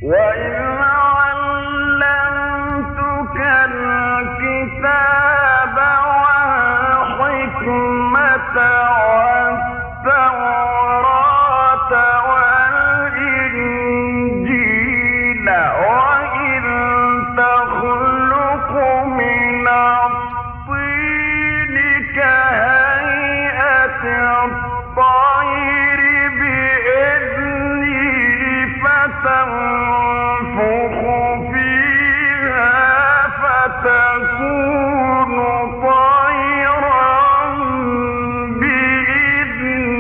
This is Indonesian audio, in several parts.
وإذ علمتك الكتاب والحكمة والتوراة والإنجيل وإذ تخلق من الطين كهيئة الطير بإذني فتنفخ فيها فتكون طيرا بإذني.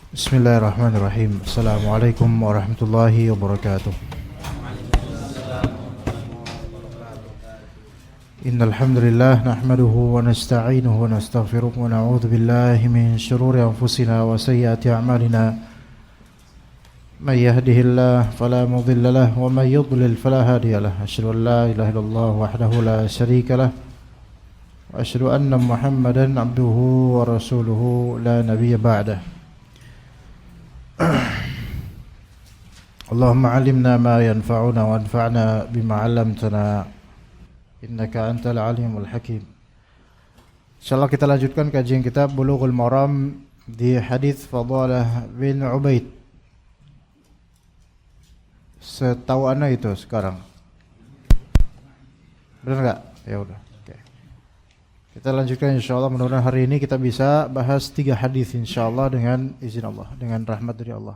Bismillahirrahmanirrahim. Assalamualaikum warahmatullahi wabarakatuh. Innal hamdalillah nahmaduhu wa nasta'inuhu wa nastaghfiruh wa na'udzu billahi min shururi anfusina wa sayyiati a'malina. May yahdihillahu fala mudilla lahu wa may yudlil fala hadiya lahu. Asyhadu an la ilaha illallah wahdahu la syarika lahu wa asyhadu anna Muhammadan 'abduhu wa rasuluhu la nabiyya ba'dahu. Allahumma 'allimna ma yanfa'una wanfa'na bima 'allamtana innaka antal alimul hakim. Insyaallah kita lanjutkan kajian kitab Bulughul Maram di hadis Fadalah bin Ubaid. Setahu ana itu sekarang. Benar enggak? Ya udah. Oke. Kita lanjutkan insyaallah, mudah-mudahan hari ini kita bisa bahas 3 hadis insyaallah dengan izin Allah, dengan rahmat dari Allah.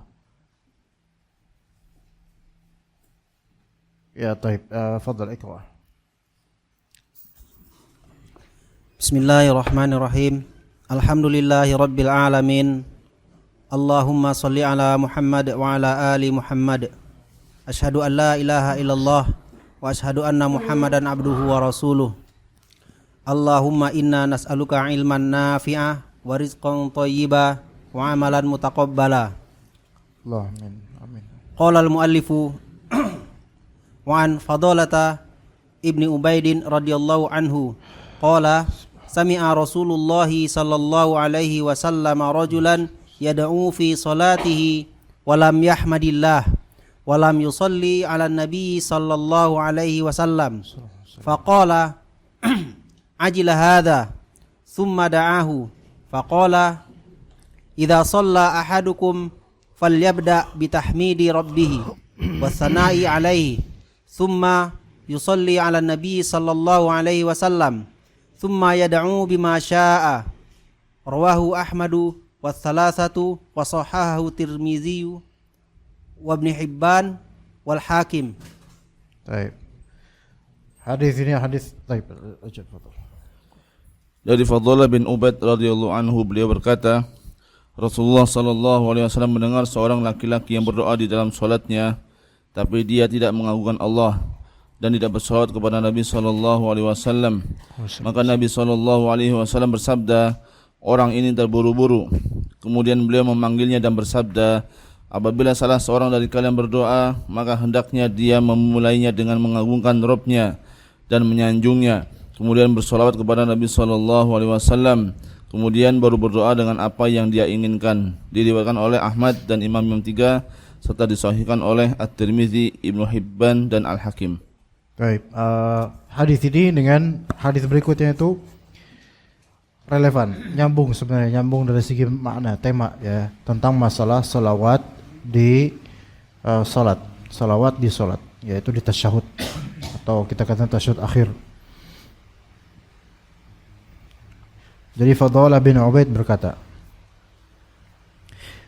Ya, taib. Fadhal iqra. Bismillahirrahmanirrahim. Alhamdulillahi rabbil alamin. Allahumma salli ala Muhammad wa ala ali Muhammad. Asyhadu an la ilaha illallah wa asyhadu anna Muhammadan abduhu wa rasuluh. Allahumma inna nas'aluka ilman nafi'a wa rizqan thayyiba wa amalan mutaqabbala. Amin. Amin. Qala al-muallifu wa an Fadalata ibni Ubaidin radhiyallahu anhu qala sami'a Rasulullah sallallahu alaihi wasallam rajulan yad'u fi salatihi wa lam yahmadillah wa lam yusalli 'ala an-nabi sallallahu alaihi wasallam faqala ajila hadha thumma da'ahu faqala idza shalla ahadukum falyabda bitahmidi rabbih wa thana'i 'alaihi thumma yusalli 'ala an-nabi sallallahu alaihi wasallam thumma yad'u bima syaa. Rawahu Ahmadu wa thalathatu wa sahahahu Tirmizi wa Ibnu Hibban wal Hakim. Baik. Hadis ini hadis baik. Dari Fadhalah bin Ubaid radhiyallahu anhu, beliau berkata, Rasulullah sallallahu alaihi wasallam mendengar seorang laki-laki yang berdoa di dalam salatnya, tapi dia tidak mengagungkan Allah dan tidak bersalawat kepada Nabi sallallahu alaihi wasallam. Maka Nabi sallallahu alaihi wasallam bersabda, orang ini terburu-buru. Kemudian beliau memanggilnya dan bersabda, apabila salah seorang dari kalian berdoa, maka hendaknya dia memulainya dengan mengagungkan Rabb-nya dan menyanjungnya, kemudian bersalawat kepada Nabi sallallahu alaihi wasallam, kemudian baru berdoa dengan apa yang dia inginkan. Diriwayatkan oleh Ahmad dan Imam 3 serta disahihkan oleh At-Tirmizi, Ibnu Hibban dan Al-Hakim. Baik, hadis ini dengan hadis berikutnya itu relevan, nyambung sebenarnya, nyambung dari segi makna, tema ya, tentang masalah salawat di salat, salawat di salat, yaitu di tasyahud atau kita katakan tasyahud akhir. Jadi Fadhalah bin Ubaid berkata,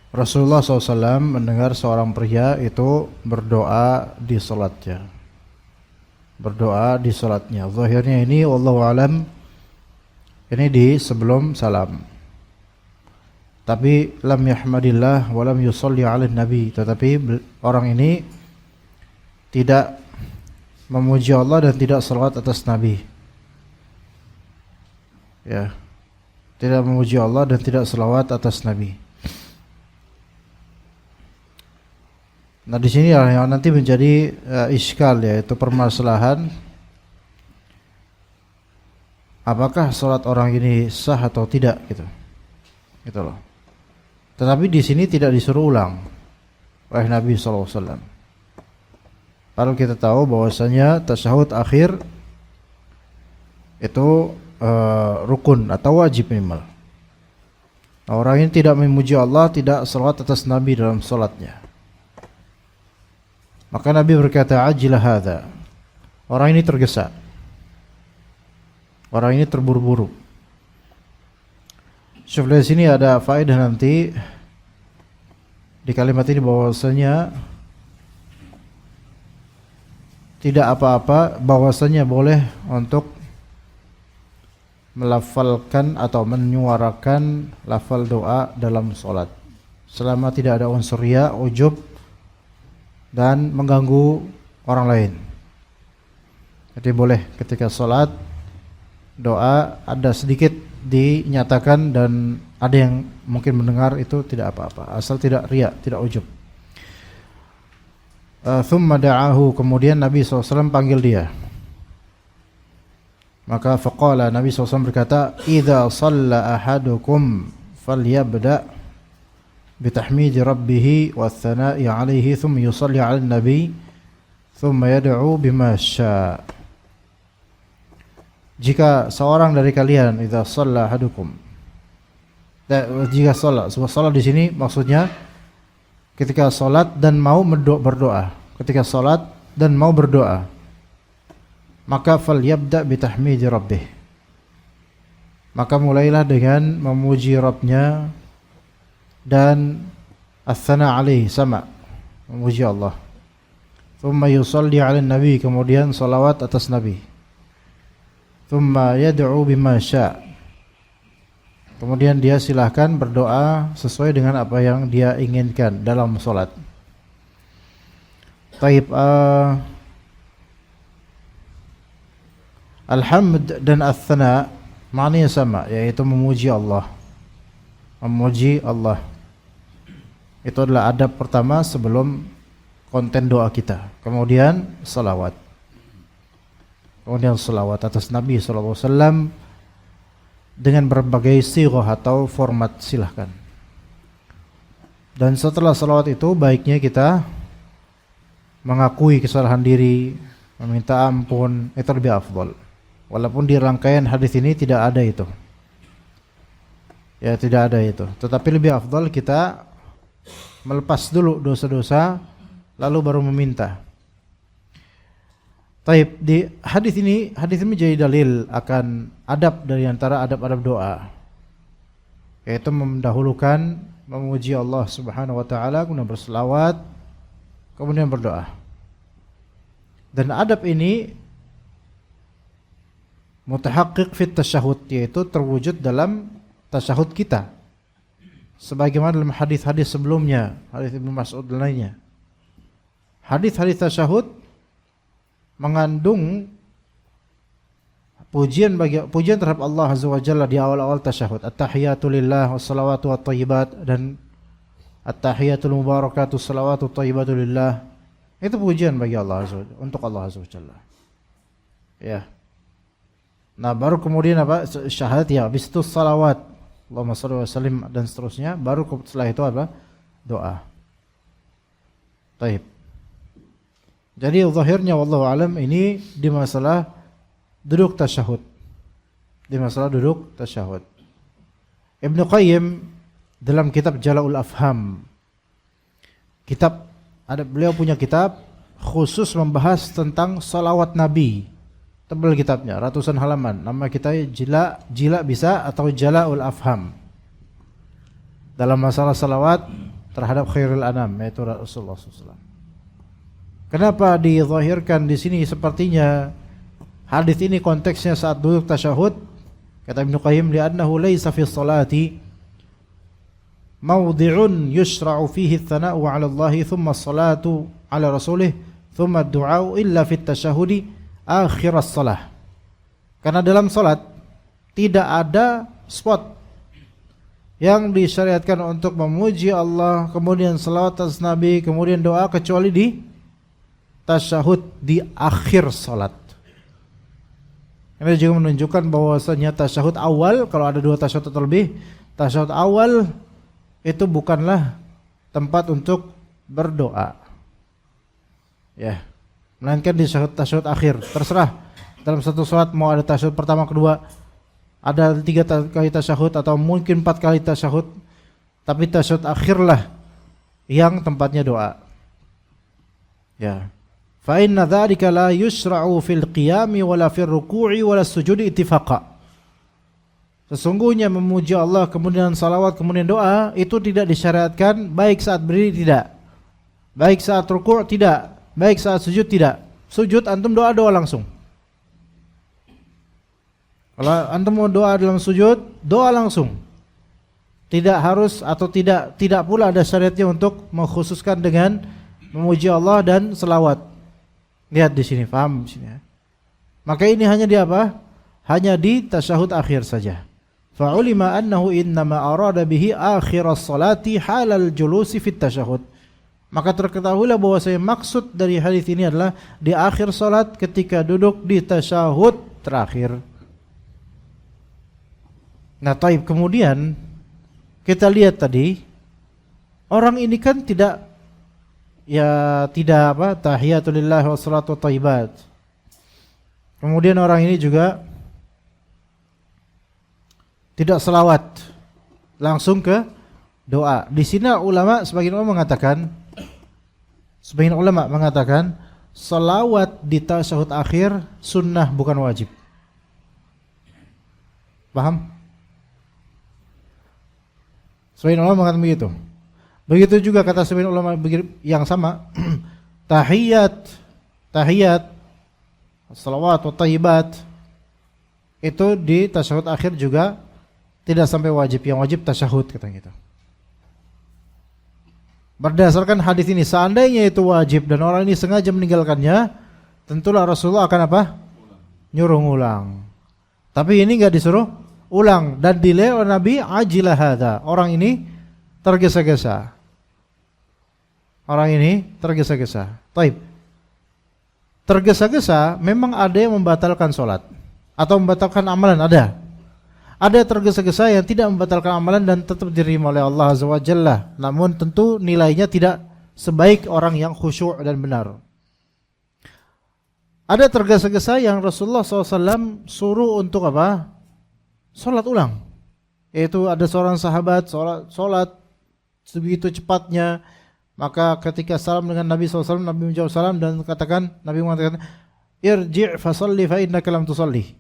Rasulullah SAW mendengar seorang pria itu berdoa di salatnya. Berdoa di salatnya. Zahirnya ini wallahu alam ini di sebelum salam. Tapi lam yahmadillah wa lam yusalli 'ala nabi, tetapi orang ini tidak memuji Allah dan tidak salawat atas Nabi. Ya. Tidak memuji Allah dan tidak salawat atas Nabi. Nah, di sini yang nanti menjadi iskal, yaitu permasalahan apakah salat orang ini sah atau tidak gitu. Gitu loh. Tetapi di sini tidak disuruh ulang oleh Nabi sallallahu alaihi wasallam. Kalau kita tahu bahwasanya tasyahud akhir itu rukun atau wajib minimal. Nah, orang ini tidak memuji Allah, tidak salawat atas Nabi dalam salatnya. Maka Nabi berkata, "Ajila hadza." Orang ini tergesa. Orang ini terburu-buru. Syuf di sini ada faedah nanti di kalimat ini bahwasanya tidak apa-apa, bahwasanya boleh untuk melafalkan atau menyuarakan lafal doa dalam sholat selama tidak ada unsur riya, ujub dan mengganggu orang lain. Jadi boleh ketika sholat doa ada sedikit dinyatakan dan ada yang mungkin mendengar, itu tidak apa-apa asal tidak riya, tidak ujub. Thumma da'ahu, kemudian Nabi SAW panggil dia. Maka faqala, Nabi SAW berkata, "Idza shalla ahadukum falyabda bitahmidi rabbih wa tsana'i 'alaihi thumma yusalli 'alan nabi thumma yad'u bima syaa." Jika seorang dari kalian, idza shalla ahadukum, jika salat di sini maksudnya ketika salat dan mau berdoa, ketika salat dan mau berdoa, maka falyabda bitahmidi rabbih, maka mulailah dengan memuji Rabbnya dan as-sana alaihi, sama memuji Allah. Thumma yusalli 'alan nabi, kemudian salawat atas Nabi. Thumma yad'u bima syaa, kemudian dia silahkan berdoa sesuai dengan apa yang dia inginkan dalam salat. Taib, Alhamd dan Ats-Tsana maknanya sama, yaitu memuji Allah. Memuji Allah itu adalah adab pertama sebelum konten doa kita. Kemudian salawat. Kemudian salawat atas Nabi SAW dengan berbagai sighah atau format, silahkan. Dan setelah salawat itu baiknya kita mengakui kesalahan diri, meminta ampun, itu lebih afdal. Walaupun di rangkaian hadis ini tidak ada itu. Ya, tidak ada itu. Tetapi lebih afdal kita melepas dulu dosa-dosa lalu baru meminta. Taib, di hadis ini menjadi dalil akan adab dari antara adab-adab doa, yaitu mendahulukan memuji Allah Subhanahu wa taala, kemudian berselawat, kemudian berdoa. Dan adab ini mutahaqqiq fit tasyahud, yaitu terwujud dalam tasyahud kita, sebagaimana dalam hadis-hadis sebelumnya, hadis Ibnu Mas'ud dan lainnya. Hadis-hadis tasyahud mengandung pujian terhadap Allah Azza wa Jalla di awal-awal tasyahud. At-tahiyatu lillah wassalawatu wattayyibat, dan at-tahiyatul mubarakatuh salawatu thayyibatu lillah. Itu pujian bagi Allah Azza wa Jalla, untuk Allah Azza wa Jalla. Ya. Nah, baru kemudian apa? Syahadat, ya, habis itu salawat, Allahumma shalli wa sallim, dan seterusnya. Baru setelah itu apa? Doa. Taib. Jadi zahirnya wallahu alam ini di masalah duduk tasyahud. Di masalah duduk tasyahud. Ibnu Qayyim dalam kitab Jala'ul Afham, beliau punya kitab khusus membahas tentang salawat Nabi. Tebal kitabnya, ratusan halaman. Nama kitabnya Jila bisa atau Jala'ul Afham. Dalam masalah salawat terhadap khairul anam, yaitu Rasulullah SAW. Kenapa dizahirkan di sini sepertinya hadis ini konteksnya saat duduk tasyahud? Kata Ibnu Qayyim, li'annahu laysa fi sholati mawdi'un yushra'u fihi ats-tsana'u 'ala Allah thumma as-salatu 'ala rasulih thumma ad-du'a'u illa fi at-tasyahudi akhir as-salah. Karena dalam salat tidak ada spot yang disyariatkan untuk memuji Allah, kemudian salawat atas Nabi, kemudian doa, kecuali di tasyahud di akhir salat. Ini juga menunjukkan bahwasanya tasyahud awal, kalau ada 2 tasyahud atau lebih, tasyahud awal itu bukanlah tempat untuk berdoa. Ya. Melainkan di tasyahud akhir. Terserah. Dalam satu salat mau ada tasyahud pertama, kedua, ada 3 kali tasyahud atau mungkin 4 kali tasyahud, tapi tasyahud akhirlah yang tempatnya doa. Ya. Fa inna dzalika la yusra'u fil qiyami wala fil ruku'i wala sujudi ittifaqa. Sesungguhnya memuji Allah kemudian salawat kemudian doa itu tidak disyariatkan baik saat berdiri tidak, baik saat ruku' tidak, baik saat sujud tidak. Sujud antum doa langsung. Kalau antum mau doa dalam sujud, doa langsung. Tidak harus atau tidak pula ada syariatnya untuk mengkhususkan dengan memuji Allah dan selawat. Lihat di sini, paham di sini ya. Maka ini hanya di apa? Hanya di tasyahud akhir saja. Fa'ulima annahu innama arada bihi akhir as-salati halal julusi fit tasyahud. Maka terketahuilah bahwasanya maksud dari hadis ini adalah di akhir salat ketika duduk di tasyahud terakhir. Nah, taib, kemudian kita lihat tadi orang ini kan tidak tahiyatulillah wa salatu thayyibat. Kemudian orang ini juga tidak selawat, langsung ke doa. Di sini sebagian ulama mengatakan selawat di tasyahud akhir sunnah bukan wajib. Paham? Sebagian ulama mengatakan begitu. Begitu juga kata sebagian ulama yang sama, tahiyat, salawat atau thayyibat itu di tasyahud akhir juga tidak sampai wajib, yang wajib tasyahud kata gitu. Berdasarkan hadis ini, seandainya itu wajib dan orang ini sengaja meninggalkannya, tentulah Rasulullah akan apa? Nyuruh ulang. Tapi ini enggak disuruh ulang dan delay oleh Nabi, ajilah hadza. Orang ini tergesa-gesa. Taib. Tergesa-gesa memang ada yang membatalkan sholat atau membatalkan amalan, ada. Ada tergesa-gesa yang tidak membatalkan amalan dan tetap diterima oleh Allah Azza wa Jalla. Namun tentu nilainya tidak sebaik orang yang khusyuk dan benar. Ada tergesa-gesa yang Rasulullah SAW suruh untuk apa? Sholat ulang. Yaitu ada seorang sahabat sholat sebegitu cepatnya, maka ketika salam dengan Nabi SAW, Nabi menjawab salam dan Nabi mengatakan, irji' fasalli fa innaka lam tusalli.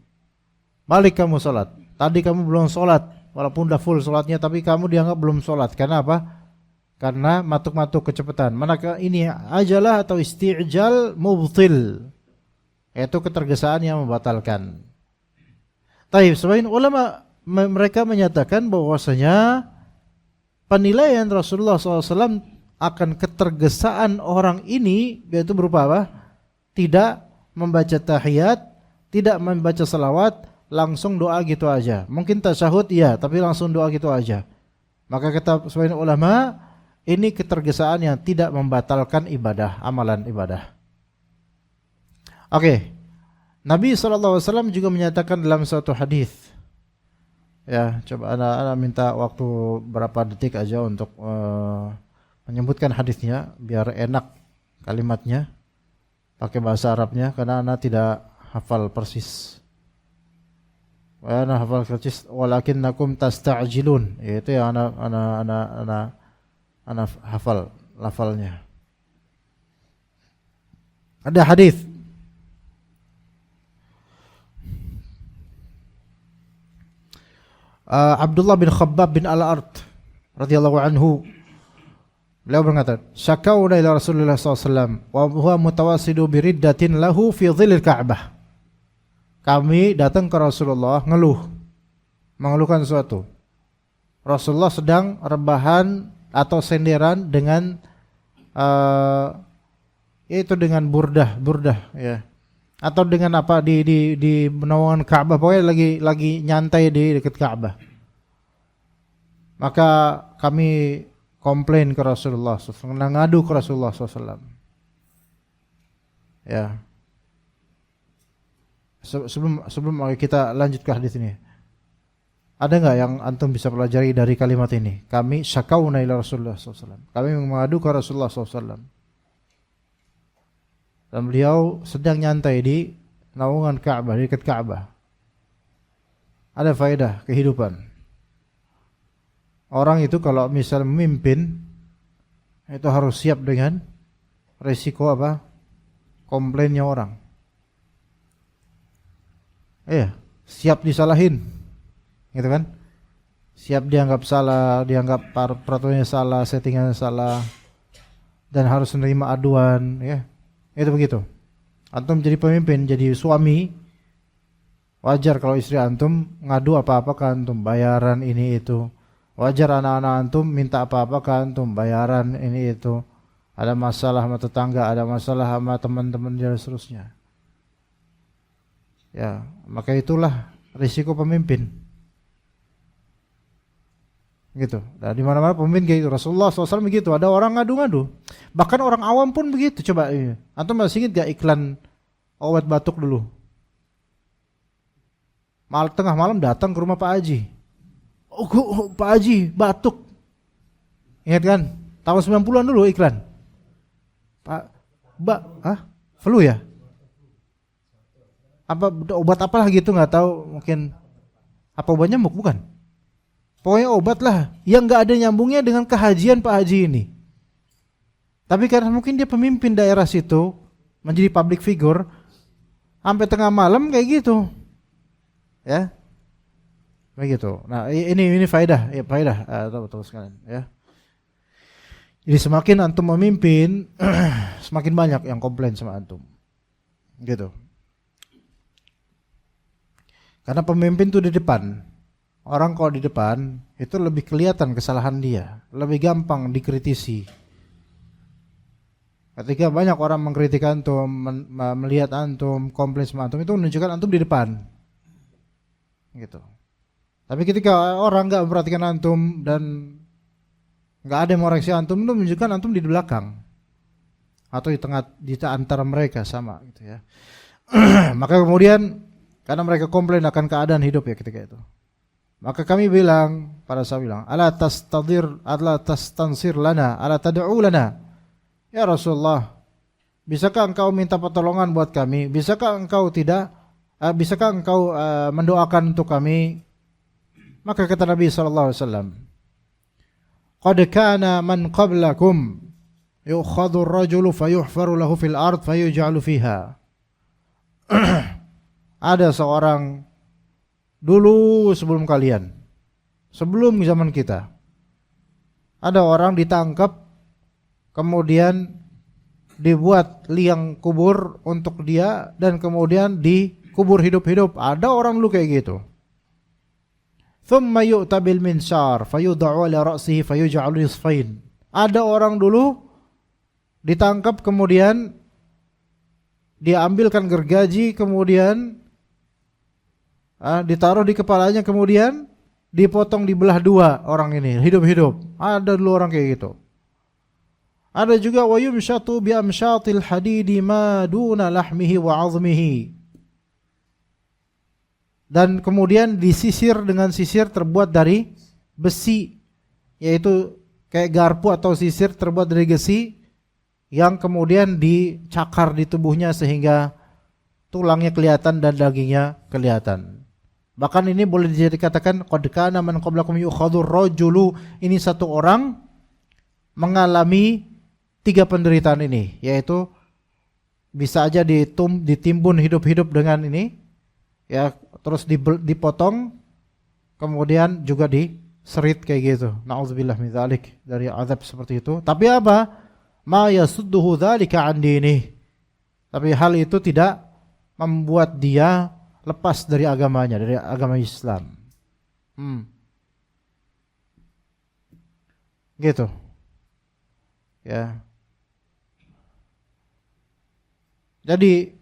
Balik kamu sholat. Tadi kamu belum sholat, walaupun udah full sholatnya, tapi kamu dianggap belum sholat. Karena apa? Karena matuk-matuk kecepatan. Manakah ini ajalah atau isti'jal mubtil, yaitu ketergesaan yang membatalkan. Taib, sebagian ulama mereka menyatakan bahwasanya penilaian Rasulullah SAW akan ketergesaan orang ini yaitu berupa apa? Tidak membaca tahiyat, tidak membaca salawat, langsung doa gitu aja. Mungkin tasyahud ya, tapi langsung doa gitu aja. Maka kata sebagian ulama, ini ketergesaan yang tidak membatalkan ibadah, amalan ibadah. Oke. Nabi SAW juga menyatakan dalam suatu hadis. Ya, coba ana minta waktu berapa detik aja untuk menyebutkan hadisnya biar enak kalimatnya pakai bahasa Arabnya karena ana tidak hafal persis. Ana hafal persis walakinnakum tasta'jilun. Itu yang ana hafal lafalnya. Ada hadis Abdullah bin Khabbab bin Al-Ard radhiyallahu anhu, beliau berkata, syakawna ila Rasulullah SAW wa huwa mutawasidu biriddatin lahu fi dhilil Ka'bah. Kami datang ke Rasulullah mengeluhkan sesuatu. Rasulullah sedang rebahan atau senderan dengan yaitu dengan burdah ya. Atau dengan apa di naungan Ka'bah, pokoknya lagi nyantai di dekat Ka'bah. Maka kami komplain ke Rasulullah SAW, ngadu ke Rasulullah SAW. Ya. sebelum kita lanjut ke hadis ini, ada nggak yang antum bisa pelajari dari kalimat ini? Kami syakauna ila Rasulullah SAW. Kami mengadu ke Rasulullah SAW. Dan beliau sedang nyantai di naungan Ka'bah, di dekat Ka'bah. Ada faedah kehidupan. Orang itu kalau misal memimpin, itu harus siap dengan resiko apa? Komplainnya orang. Iya, siap disalahin. Gitu kan? Siap dianggap salah, dianggap peraturannya salah, settingannya salah, dan harus menerima aduan, ya. Itu begitu. Antum jadi pemimpin, jadi suami, wajar kalau istri antum ngadu apa-apa ke antum, bayaran ini itu. Wajar anak-anak antum minta apa-apa ke antum, bayaran ini itu. Ada masalah sama tetangga, ada masalah sama teman-teman dan seterusnya. Ya, maka itulah risiko pemimpin. Gitu. Dan di mana-mana pemimpin kayak gitu. Rasulullah SAW begitu. Ada orang ngadu-ngadu. Bahkan orang awam pun begitu. Coba ini. Antum masih ingat gak iklan obat batuk dulu? Tengah malam datang ke rumah Pak Haji. Oh, Pak Haji batuk. Ingat kan? Tahun 90-an dulu iklan. Flu ya? Apa obat apalah gitu, nggak tahu, mungkin apa obat nyamuk, bukan? Pokoknya obat lah yang nggak ada nyambungnya dengan kehajian Pak Haji ini. Tapi karena mungkin dia pemimpin daerah situ, menjadi public figure, sampai tengah malam kayak gitu, ya, begitu. Nah ini faedah, ya faedah, tahu sekalian, ya. Jadi semakin antum memimpin, semakin banyak yang komplain sama antum, gitu. Karena pemimpin itu di depan. Orang kalau di depan itu lebih kelihatan kesalahan dia, lebih gampang dikritisi. Ketika banyak orang mengkritik antum, melihat antum, komplain sama antum, itu menunjukkan antum di depan. Gitu. Tapi ketika orang enggak memperhatikan antum dan enggak ada yang mengoreksi antum, itu menunjukkan antum di belakang. Atau di antara mereka sama gitu ya. Maka kemudian karena mereka komplain akan keadaan hidup ya ketika itu. Maka kami bilang, para sahabat bilang, ala tastansir lana, ala tad'u lana. Ya Rasulullah, bisakah engkau minta pertolongan buat kami? Bisakah engkau mendoakan untuk kami? Maka kata Nabi sallallahu alaihi wasallam, qad kana man qablakum yu'khadhu ar-rajulu fayuhfaru lahu fil ard fayuj'alu fiha. Ada seorang dulu sebelum kalian, sebelum zaman kita, ada orang ditangkap, kemudian dibuat liang kubur untuk dia, dan kemudian dikubur hidup-hidup. Ada orang dulu kayak gitu. Thumma yu'ta bil minsar fayud'u ala ra'sihi fayuj'alu nisfain. Ada orang dulu ditangkap, kemudian diambilkan gergaji, kemudian ditaruh di kepalanya, kemudian dipotong dibelah dua orang ini hidup-hidup. Ada dulu orang kayak gitu. Ada juga wa yumshatu bi amshatil hadidi ma duna lahmihi wa 'azmihi. Dan kemudian disisir dengan sisir terbuat dari besi, yaitu kayak garpu atau sisir terbuat dari besi yang kemudian dicakar di tubuhnya sehingga tulangnya kelihatan dan dagingnya kelihatan. Bahkan ini boleh dikatakan qad kana man qablakum yu'khadhu ar-rajulu, ini satu orang mengalami 3 penderitaan ini, yaitu bisa aja ditimbun hidup-hidup dengan ini, ya, terus dipotong, kemudian juga diserit kayak gitu. Nauzubillah min dzalik, dari azab seperti itu. Tapi apa? Ma yasudduhu dzalika an dinih. Tapi hal itu tidak membuat dia lepas dari agamanya, dari agama Islam. Gitu. Ya. Jadi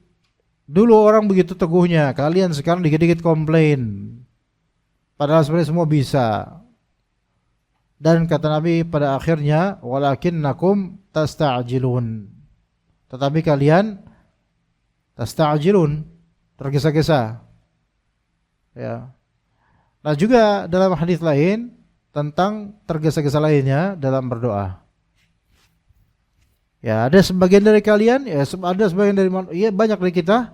dulu orang begitu teguhnya, kalian sekarang dikit-dikit komplain. Padahal sebenarnya semua bisa. Dan kata Nabi pada akhirnya, walakinnakum tasta'jilun. Tetapi kalian tasta'jilun, tergesa-gesa. Ya. Nah, juga dalam hadis lain tentang tergesa-gesa lainnya dalam berdoa. Ya, ada sebagian dari kalian, ya ada sebagian dari ya banyak dari kita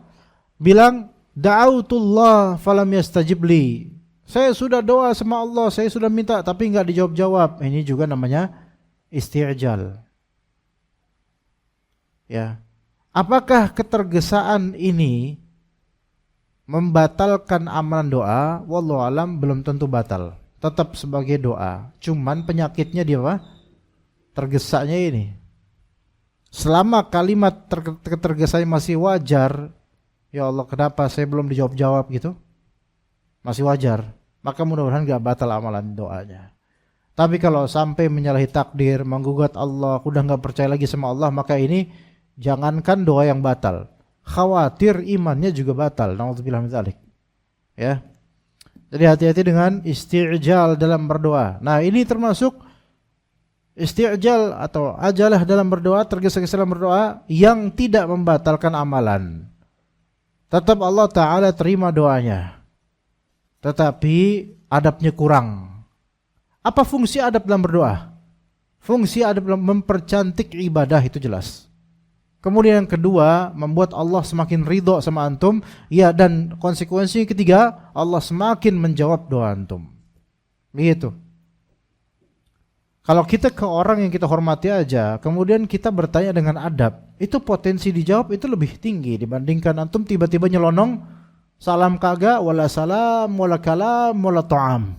bilang da'autullah falam yastajib li. Saya sudah doa sama Allah, saya sudah minta tapi enggak dijawab-jawab. Ini juga namanya isti'jal. Ya. Apakah ketergesaan ini membatalkan amalan doa? Wallahu alam, belum tentu batal. Tetap sebagai doa. Cuman penyakitnya dia apa? Tergesanya ini. Selama kalimat ketergesanya masih wajar, ya Allah kenapa saya belum dijawab-jawab gitu? Masih wajar. Maka mudah-mudahan gak batal amalan doanya. Tapi kalau sampai menyalahi takdir, menggugat Allah, udah gak percaya lagi sama Allah, maka ini jangankan doa yang batal, khawatir imannya juga batal. Nauzubillah min dzalik. Ya. Jadi hati-hati dengan isti'jal dalam berdoa. Nah, ini termasuk isti'jal atau ajalah dalam berdoa, tergesa-gesa dalam berdoa yang tidak membatalkan amalan. Tetap Allah Ta'ala terima doanya. Tetapi adabnya kurang. Apa fungsi adab dalam berdoa? Fungsi adab dalam mempercantik ibadah itu jelas. Kemudian yang kedua, membuat Allah semakin ridho sama antum. Ya, dan konsekuensi ketiga, Allah semakin menjawab doa antum. Begitu. Kalau kita ke orang yang kita hormati aja, kemudian kita bertanya dengan adab, itu potensi dijawab itu lebih tinggi dibandingkan antum tiba-tiba nyelonong, salam kagak, wala salam, wala kalam, wala ta'am.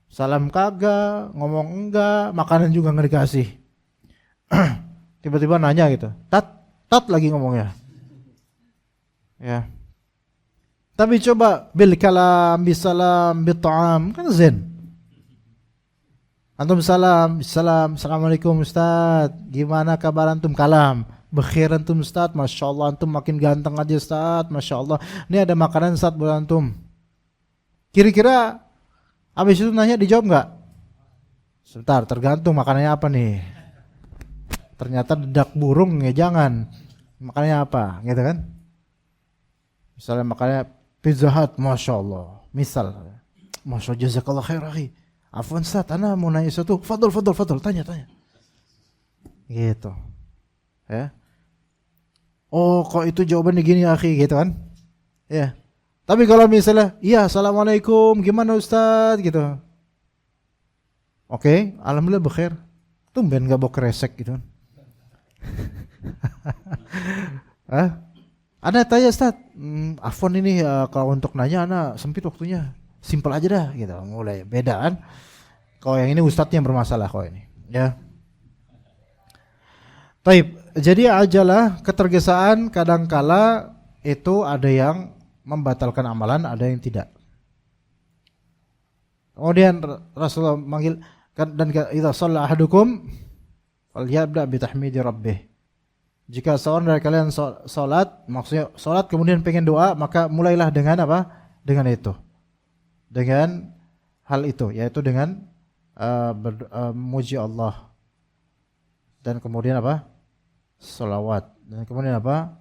Salam kagak, ngomong enggak, makanan juga nggak dikasih. Tiba-tiba nanya gitu, tat lagi ngomongnya. Ya. Tapi coba bil kalam, bisalam, bit'am, kan zen. Antum salam, assalamualaikum Ustaz, gimana kabar antum? Kalam, bekhair antum Ustaz, masya Allah antum makin ganteng aja Ustaz, masya Allah. Ini ada makanan Ustaz buat antum. Kira-kira habis itu nanya dijawab nggak? Sebentar, tergantung makanannya apa nih. Ternyata dedak burung, ya jangan. Makanannya apa, gitu kan? Misalnya makanannya Pizza Hut, masya Allah. Misal, masya Allah, jazakallah khair akhi. Afwan Ustaz, ana mau nanya sesuatu. Fadol, tanya. Gitu. Ya. Oh, kok itu jawabannya gini akhi, gitu kan? Ya. Tapi kalau misalnya, iya assalamualaikum, gimana Ustaz, gitu. Oke, alhamdulillah bekhair. Tumben gak bawa kresek gitu kan. Ada tanya Ustaz, afwan ini kalau untuk nanya ana sempit waktunya, simpel aja dah gitu. Mulai beda kan. Kalau yang ini ustadznya yang bermasalah kalau ini, ya. Taib. Jadi ajalah ketergesaan kadangkala itu ada yang membatalkan amalan, ada yang tidak. Kemudian Rasulullah manggil dan idza shalla ahadukum falyabda bi tahmidi rabbih. Jika seorang dari kalian salat, maksudnya salat kemudian pengen doa, maka mulailah dengan apa? Dengan itu. Dengan hal itu, yaitu dengan memuji Allah. Dan kemudian apa? Salawat. Dan kemudian apa?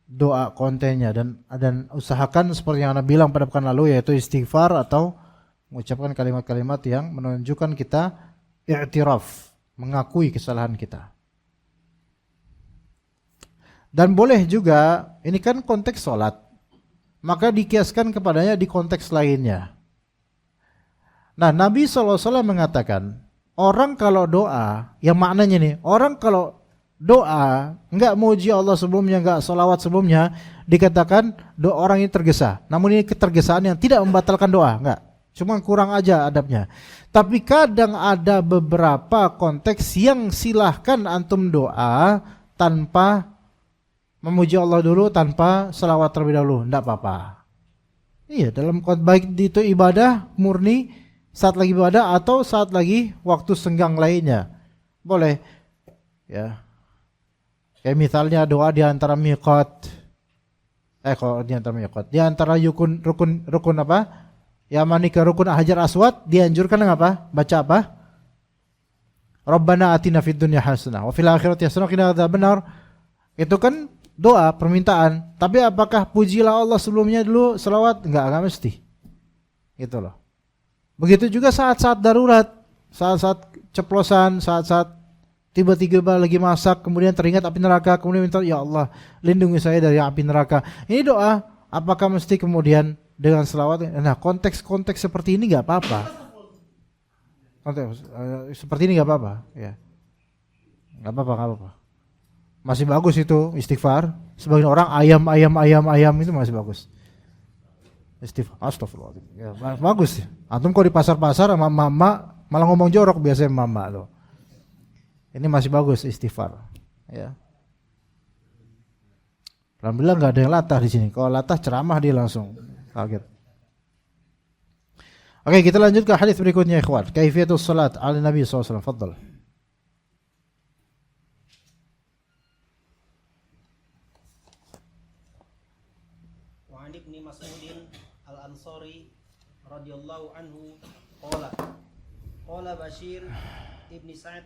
Doa kontennya dan usahakan seperti yang Anda bilang pada pekan lalu, yaitu istighfar atau mengucapkan kalimat-kalimat yang menunjukkan kita i'tiraf, mengakui kesalahan kita. Dan boleh juga, ini kan konteks sholat, maka dikiaskan kepadanya di konteks lainnya. Nah, Nabi SAW mengatakan, orang kalau doa, yang maknanya nih, orang kalau doa, enggak muji Allah sebelumnya, enggak sholawat sebelumnya, dikatakan orang ini tergesa. Namun ini ketergesaan yang tidak membatalkan doa, enggak. Cuma kurang aja adabnya. Tapi kadang ada beberapa konteks yang silahkan antum doa tanpa memuji Allah dulu, tanpa selawat terlebih dahulu, enggak apa-apa. Iya, dalam baik itu ibadah murni saat lagi ibadah atau saat lagi waktu senggang lainnya. Boleh. Ya. Kayak misalnya doa di antara miqat. Kalau di antara miqat, di antara rukun apa? Yamani ke rukun Hajar Aswad dianjurkan apa? Baca apa? Rabbana atina fid dunya hasanah wa fil akhirati hasanah wa qina adzabannar. Itu kan doa, permintaan. Tapi apakah pujilah Allah sebelumnya dulu selawat? Enggak mesti. Gitu loh. Begitu juga saat-saat darurat, saat-saat ceplosan, saat-saat tiba-tiba lagi masak, kemudian teringat api neraka, kemudian minta, ya Allah, lindungi saya dari api neraka. Ini doa, apakah mesti kemudian dengan selawat? Nah, konteks-konteks seperti ini nggak apa-apa. Konteks seperti ini nggak apa-apa, ya. Nggak apa-apa. Masih bagus itu istighfar. Sebagian orang ayam itu masih bagus. Istighfar, astagfirullah. Ya, bagus. Antum kalau di pasar-pasar sama mama malah ngomong jorok biasanya mama tuh. Ini masih bagus istighfar, ya. Alhamdulillah nggak ada yang latah di sini. Kalau latah ceramah dia langsung kaget. Oke, kita lanjut ke hadis berikutnya, ikhwan. Kaifiyatus salat ala Nabi SAW. Fadhal. Wa an Ibnu Mas'udin Al-Ansari radhiyallahu anhu qala Bashir ibni Sa'ad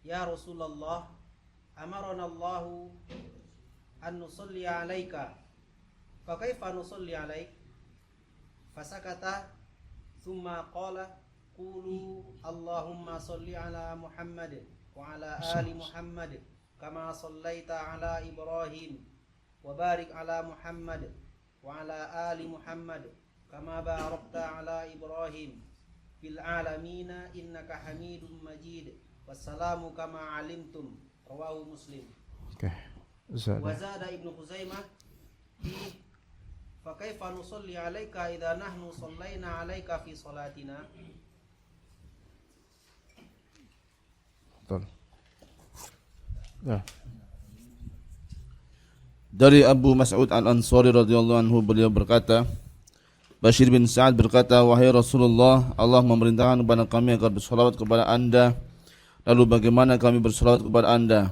ya Rasulullah amarana Allahu an nusalli alaika fa kaifa nusalli alaik fasakata thumma qala qulu Allahumma salli ala Muhammad wa ala ali Muhammad kama sallaita ala Ibrahim wa barik ala Muhammad wa ala ali Muhammad kama barakta ala Ibrahim fil alamina innaka Hamidum Majid wassalamu kama alimtum rawahu Muslim. Oke. Wa zada Ibnu Khuzaimah fi fa kaifa nusalli alayka idza nahnu sallaina alayka fi salatina. Betul. Ya. Dari Abu Mas'ud Al-Ansari radhiyallahu anhu, beliau berkata, Bashir bin Sa'ad berkata, wahai Rasulullah, Allah memerintahkan kepada kami agar bersolawat kepada Anda. Lalu bagaimana kami bersolawat kepada Anda?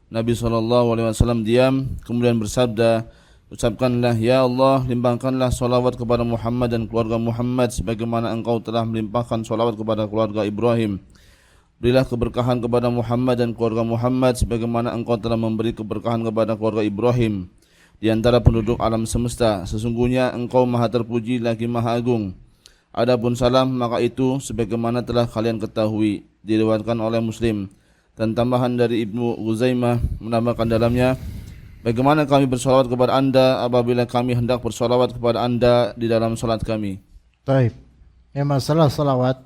Nabi SAW diam, kemudian bersabda, ucapkanlah, ya Allah, limpahkanlah solawat kepada Muhammad dan keluarga Muhammad sebagaimana engkau telah melimpahkan solawat kepada keluarga Ibrahim. Berilah keberkahan kepada Muhammad dan keluarga Muhammad sebagaimana engkau telah memberi keberkahan kepada keluarga Ibrahim di antara penduduk alam semesta. Sesungguhnya engkau maha terpuji lagi maha agung. Adapun salam, maka itu sebagaimana telah kalian ketahui, diriwayatkan oleh Muslim. Dan tambahan dari Ibnu Khuzaimah menambahkan dalamnya, bagaimana kami bersolawat kepada Anda apabila kami hendak bersolawat kepada Anda di dalam salat kami. Baik. Yang masalah salawat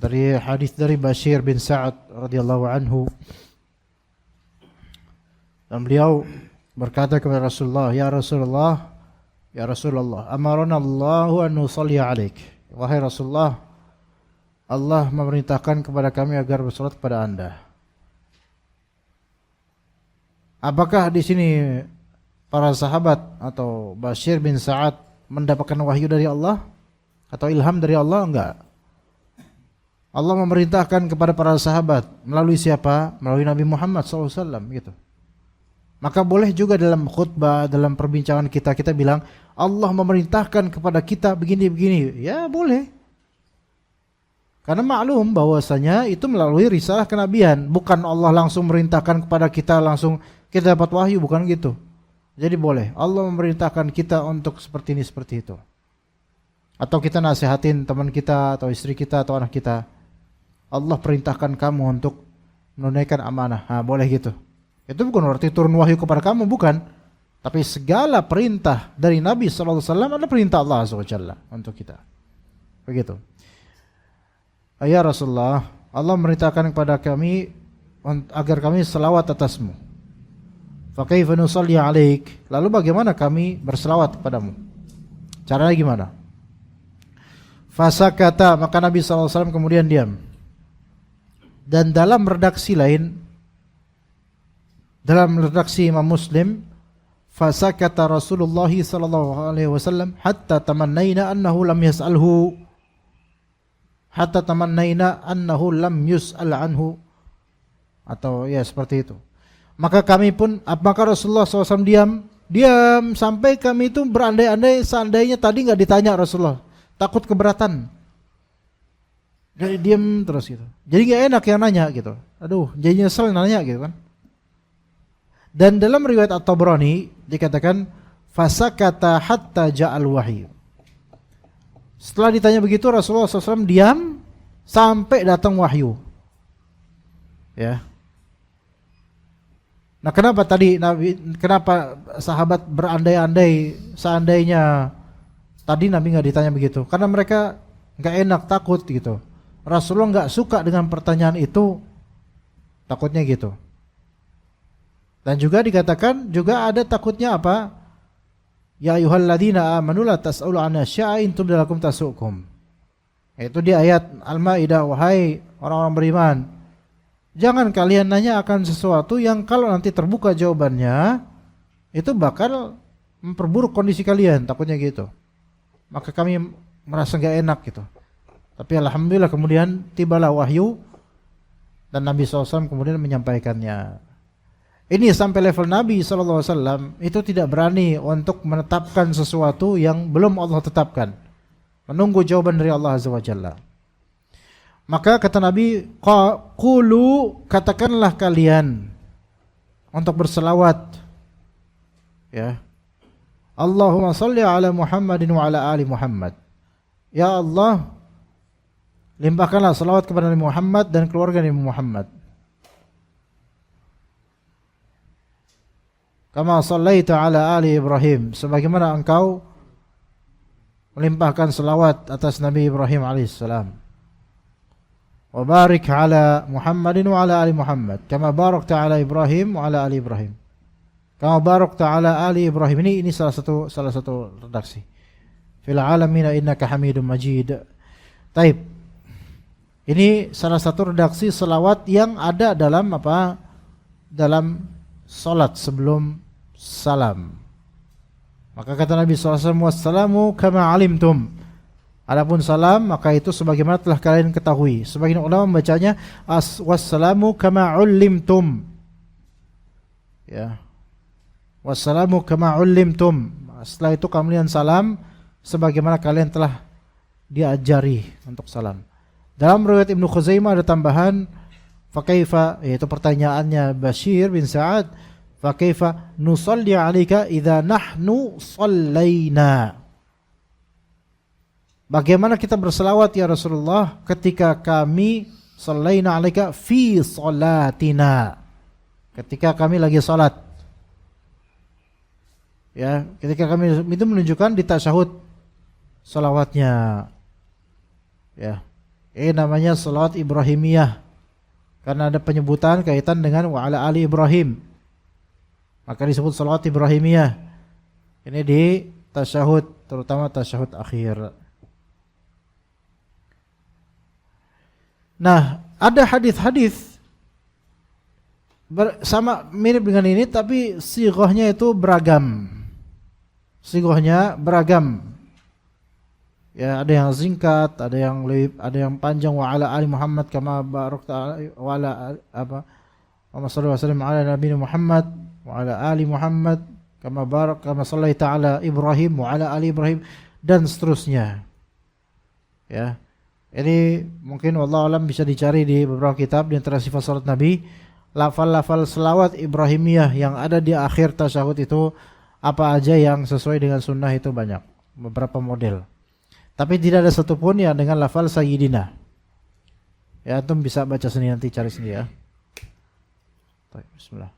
dari hadis dari Bashir bin Sa'ad radhiyallahu anhu, dan beliau berkata kepada Rasulullah, ya Rasulullah, amarana Allahu an nusalli alaik. Wahai Rasulullah, Allah memerintahkan kepada kami agar bersalat kepada Anda. Apakah di sini para sahabat atau Bashir bin Sa'ad mendapatkan wahyu dari Allah atau ilham dari Allah? Enggak. Allah memerintahkan kepada para sahabat melalui siapa? Melalui Nabi Muhammad SAW gitu. Maka boleh juga dalam khutbah, dalam perbincangan kita bilang Allah memerintahkan kepada kita begini-begini. Ya boleh. Karena maklum bahwasanya itu melalui risalah kenabian, bukan Allah langsung merintahkan kepada kita langsung kita dapat wahyu, bukan gitu. Jadi boleh Allah memerintahkan kita untuk seperti ini, seperti itu. Atau kita nasihatin teman kita atau istri kita atau anak kita, Allah perintahkan kamu untuk menunaikan amanah. Nah, boleh gitu. Itu bukan berarti turun wahyu kepada kamu, bukan. Tapi segala perintah dari Nabi SAW adalah perintah Allah SWT untuk kita. Begitu. Ya Rasulullah, Allah memerintahkan kepada kami agar kami selawat atasmu. Fa kaifa nusalli alaik? Lalu bagaimana kami berselawat kepadamu? Caranya gimana? Fasakata, maka Nabi SAW kemudian diam. Dan dalam redaksi lain, dalam redaksi Imam Muslim, fasakata Rasulullah SAW hatta tamannaina annahu lam yas'alhu, hatta tamannaina annahu lam yus'al anhu, atau ya seperti itu. Maka kami pun, apakah Rasulullah SAW diam sampai kami itu berandai-andai seandainya tadi nggak ditanya Rasulullah, takut keberatan. Jadi diam terus gitu. Jadi nggak enak yang nanya gitu. aduh, jadi nyesel nanya gitu kan. Dan dalam riwayat At-Tabrani dikatakan fasakata hatta ja'al wahyu. Setelah ditanya begitu Rasulullah SAW diam sampai datang wahyu. Ya. Nah, kenapa tadi kenapa sahabat berandai-andai seandainya tadi Nabi nggak ditanya begitu? Karena mereka nggak enak, takut gitu. Rasulullah nggak suka dengan pertanyaan itu, takutnya gitu. Dan juga dikatakan juga ada takutnya apa? Ya ayyuhalladzina amanu la tas'alu an asya'in tubdalakum tasukum. Itu di ayat Al-Maidah, wahai orang-orang beriman, jangan kalian nanya akan sesuatu yang kalau nanti terbuka jawabannya itu bakal memperburuk kondisi kalian, takutnya gitu. Maka kami merasa gak enak gitu. Tapi alhamdulillah kemudian tibalah wahyu dan Nabi SAW kemudian menyampaikannya. Ini sampai level Nabi SAW itu tidak berani untuk menetapkan sesuatu yang belum Allah tetapkan, menunggu jawaban dari Allah Azza wa Jalla. Maka kata Nabi, qulu, katakanlah kalian untuk berselawat, ya, Allahumma salli ala Muhammadin wa ala ali Muhammad. Ya Allah, limpahkanlah salawat kepada Nabi Muhammad dan keluarga Nabi Muhammad. Kama sallaita ala ali Ibrahim, sebagaimana engkau melimpahkan selawat atas Nabi Ibrahim alaihissalam. Wa barik ala Muhammadin wa ala ali Muhammad, kama barakta ala Ibrahim wa ala ali Ibrahim. Kama barakta ala ali Ibrahim. Ini salah satu redaksi. Fil alamin innaka Hamidum Majid. Taib. Ini salah satu redaksi selawat yang ada dalam apa? Dalam salat sebelum salam. Maka kata Nabi SAW, wassalamu kama alimtum. Adapun salam maka itu sebagaimana telah kalian ketahui. Sebagian ulama membacanya wassalamu kama ulimtum. Ya. Wassalamu kama ulimtum. Setelah itu kalian salam sebagaimana kalian telah diajari untuk salam. Dalam riwayat Ibnu Khuzaimah ada tambahan fakaifa, yaitu pertanyaannya Bashir bin Sa'ad, fakaifa nusalli 'alaika idza nahnu shallaina. Bagaimana kita berselawat ya Rasulullah ketika kami shallaina 'alaika fi shalatina, ketika kami lagi salat. Ya, ketika kami itu menunjukkan di tasyahud salawatnya. Ya. Ini namanya salawat Ibrahimiyah. Karena ada penyebutan kaitan dengan wa ala ali Ibrahim, maka disebut salawat Ibrahimiyah. Ini di tasyahud, terutama tasyahud akhir. Nah, ada hadis-hadis sama mirip dengan ini, tapi sighahnya itu beragam. Sighahnya beragam. Ya, ada yang singkat, ada yang panjang, wa ala ali Muhammad kama barakta wa ala apa wa sallallahu alaihi wasallam ala nabi Muhammad wa ala ali Muhammad kama sallaita ala Ibrahim wa ala ali Ibrahim, dan seterusnya. Ya. Ini mungkin wallahu alam bisa dicari di beberapa kitab di antara sifat salat Nabi, lafal-lafal selawat Ibrahimiyah yang ada di akhir tasyahud itu apa aja yang sesuai dengan sunnah itu banyak, beberapa model. Tapi tidak ada satupun yang dengan lafal Sayyidina. Ya, antum bisa baca sendiri, nanti cari sendiri ya. Baik, bismillah.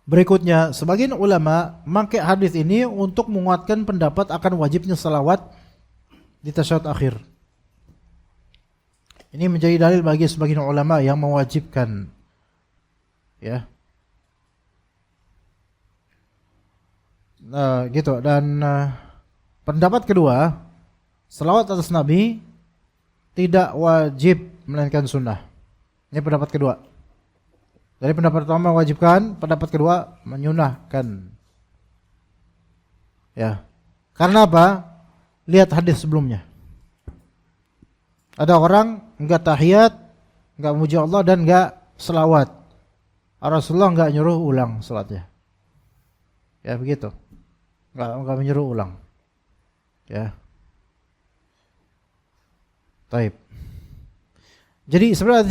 Berikutnya, sebagian ulama memakai hadis ini untuk menguatkan pendapat akan wajibnya salawat di tasyahud akhir. Ini menjadi dalil bagi sebagian ulama yang mewajibkan. Ya. Gitu. Dan pendapat kedua, selawat atas Nabi tidak wajib melainkan sunnah. Ini pendapat kedua. Dari pendapat pertama mewajibkan, pendapat kedua menyunahkan. Ya. Karena apa? Lihat hadis sebelumnya. Ada orang enggak tahiyat, enggak muji Allah dan enggak selawat. Rasulullah enggak nyuruh ulang salatnya. Ya begitu. Enggak menyuruh ulang. Ya. Taib. Jadi sebenarnya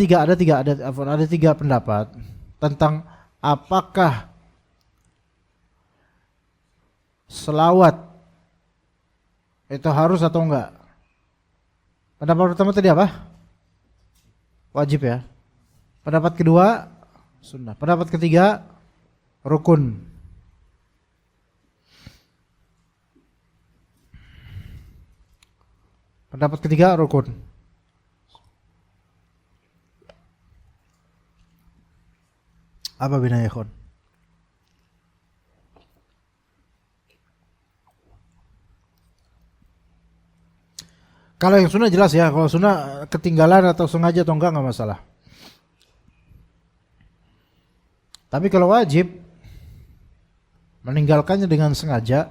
ada tiga pendapat tentang apakah selawat itu harus atau enggak. Pendapat pertama tadi apa? Wajib ya. Pendapat kedua sunnah. Pendapat ketiga rukun. Pendapat ketiga rukun. Apa bedanya, ikhwan? Kalau yang sunnah jelas ya, kalau sunnah ketinggalan atau sengaja atau enggak masalah. Tapi kalau wajib, meninggalkannya dengan sengaja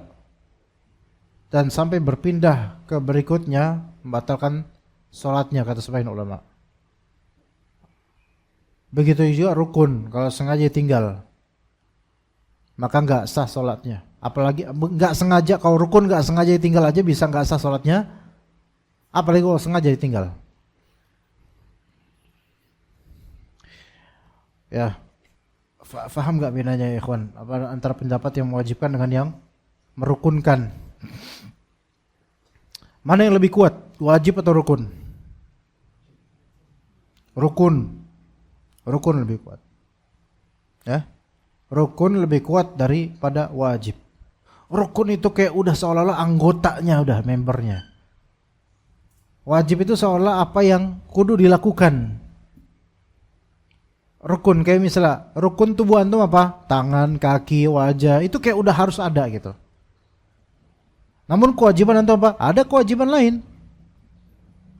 dan sampai berpindah ke berikutnya, membatalkan sholatnya, kata sebagian ulama. Begitu juga rukun, kalau sengaja tinggal, maka enggak sah sholatnya. Apalagi enggak sengaja, kalau rukun enggak sengaja tinggal aja bisa enggak sah sholatnya. Apalagi kalau sengaja ditinggal. Ya, faham nggak bedanya ya ikhwan? Apa antara pendapat yang mewajibkan dengan yang merukunkan? Mana yang lebih kuat, wajib atau rukun? Rukun lebih kuat. Ya, rukun lebih kuat daripada wajib. Rukun itu kayak udah seolah-olah anggotanya, udah membernya. Wajib itu seolah apa yang kudu dilakukan. Rukun kayak misalnya rukun tubuh antum apa? Tangan, kaki, wajah, itu kayak udah harus ada gitu. Namun kewajiban antum apa? Ada kewajiban lain.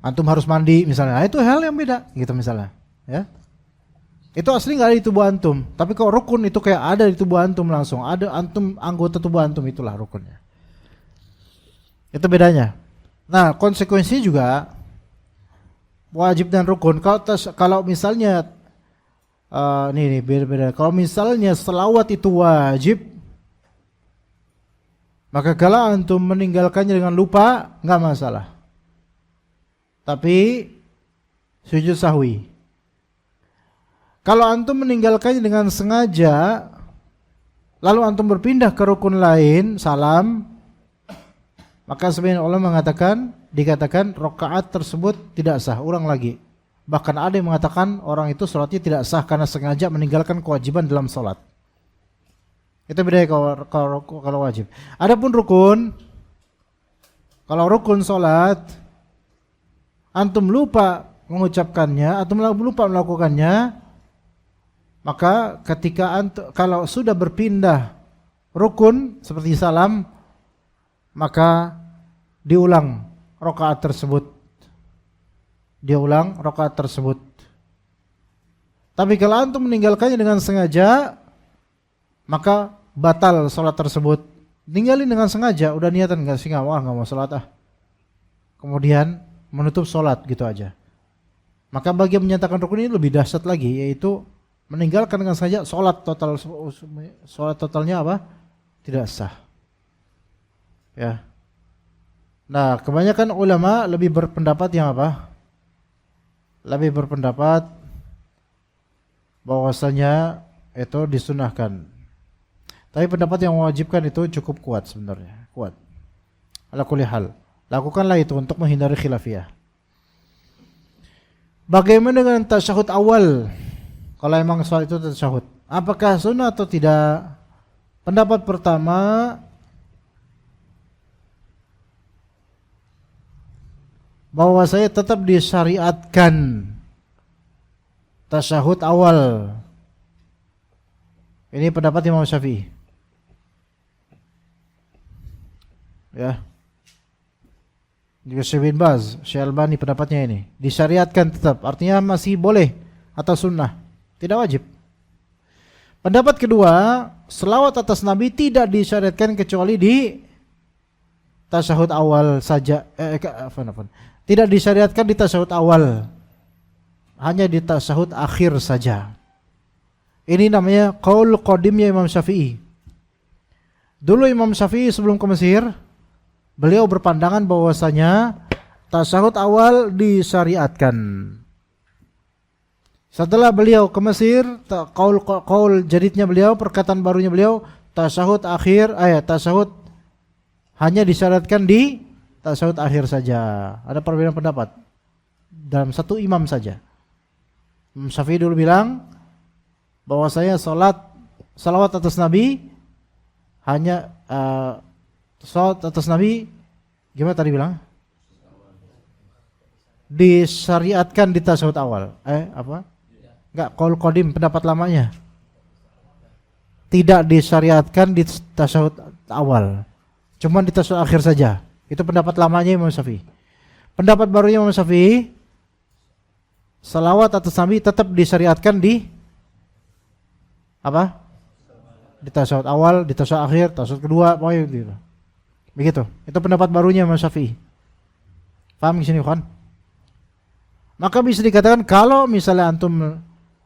Antum harus mandi misalnya, itu hal yang beda gitu misalnya, ya. Itu asli nggak ada di tubuh antum, tapi kalau rukun itu kayak ada di tubuh antum langsung, ada antum anggota tubuh antum, itulah rukunnya. Itu bedanya. Nah, konsekuensinya juga wajib dan rukun. Kalau misalnya nih beda-beda. Kalau misalnya selawat itu wajib, maka kalau antum meninggalkannya dengan lupa nggak masalah. Tapi sujud sahwi. Kalau antum meninggalkannya dengan sengaja, lalu antum berpindah ke rukun lain, salam, maka sebagian ulama dikatakan rakaat tersebut tidak sah, ulang lagi. Bahkan ada yang mengatakan orang itu sholatnya tidak sah karena sengaja meninggalkan kewajiban dalam sholat. Itu beda kalau wajib. Adapun rukun, kalau rukun sholat, antum lupa mengucapkannya, atau lupa melakukannya, maka ketika kalau sudah berpindah rukun seperti salam, maka diulang rakaat tersebut. Tapi kalau antum meninggalkannya dengan sengaja, maka batal sholat tersebut. Tinggalin dengan sengaja, udah niatan nggak sih nggak mau sholat kemudian menutup sholat gitu aja. Maka bagi yang menyatakan rukun ini lebih dahsyat lagi, yaitu meninggalkan dengan sengaja, sholat totalnya apa? Tidak sah. Ya. Nah, kebanyakan ulama lebih berpendapat yang apa? Lebih berpendapat bahwasanya itu disunahkan. Tapi pendapat yang mewajibkan itu cukup kuat sebenarnya, kuat. Ala kulli hal, lakukanlah itu untuk menghindari khilafiyah. Bagaimana dengan tasyahud awal? Kalau emang soal itu tasyahud, apakah sunnah atau tidak? Pendapat pertama, bahwa saya tetap disyariatkan tasyahud awal. Ini pendapat Imam Syafi'i. Ya. Juga Syekh bin Baz, Syekh Albani pendapatnya ini. Disyariatkan tetap, artinya masih boleh atau sunnah, tidak wajib. Pendapat kedua, selawat atas Nabi tidak disyariatkan kecuali di tasyahud awal saja. Tidak disyariatkan di tasyahud awal, hanya di tasyahud akhir saja. Ini namanya qaul qadimnya Imam Syafi'i. Dulu Imam Syafi'i sebelum ke Mesir, beliau berpandangan bahwasanya tasyahud awal disyariatkan. Setelah beliau ke Mesir, qaul jadidnya beliau, perkataan barunya beliau, tasyahud akhir, tasyahud hanya disyaratkan di tasyahud akhir saja. Ada perbedaan pendapat dalam satu imam saja. Imam Syafi'i dulu bilang bahwasanya salawat atas Nabi hanya salawat atas Nabi gimana tadi bilang? Disyariatkan di tasyahud awal. Enggak, qaul qadim pendapat lamanya. Tidak disyariatkan di tasyahud awal. Cuma di tasyahud akhir saja. Itu pendapat lamanya Imam Syafi'i. Pendapat barunya Imam Syafi'i, salawat atas Nabi tetap disyariatkan di di tasyahud awal, di tasyahud akhir, tasyahud kedua, pokoknya gitu. Begitu. Itu pendapat barunya Imam Syafi'i. Paham di sini, kan? Maka bisa dikatakan kalau misalnya antum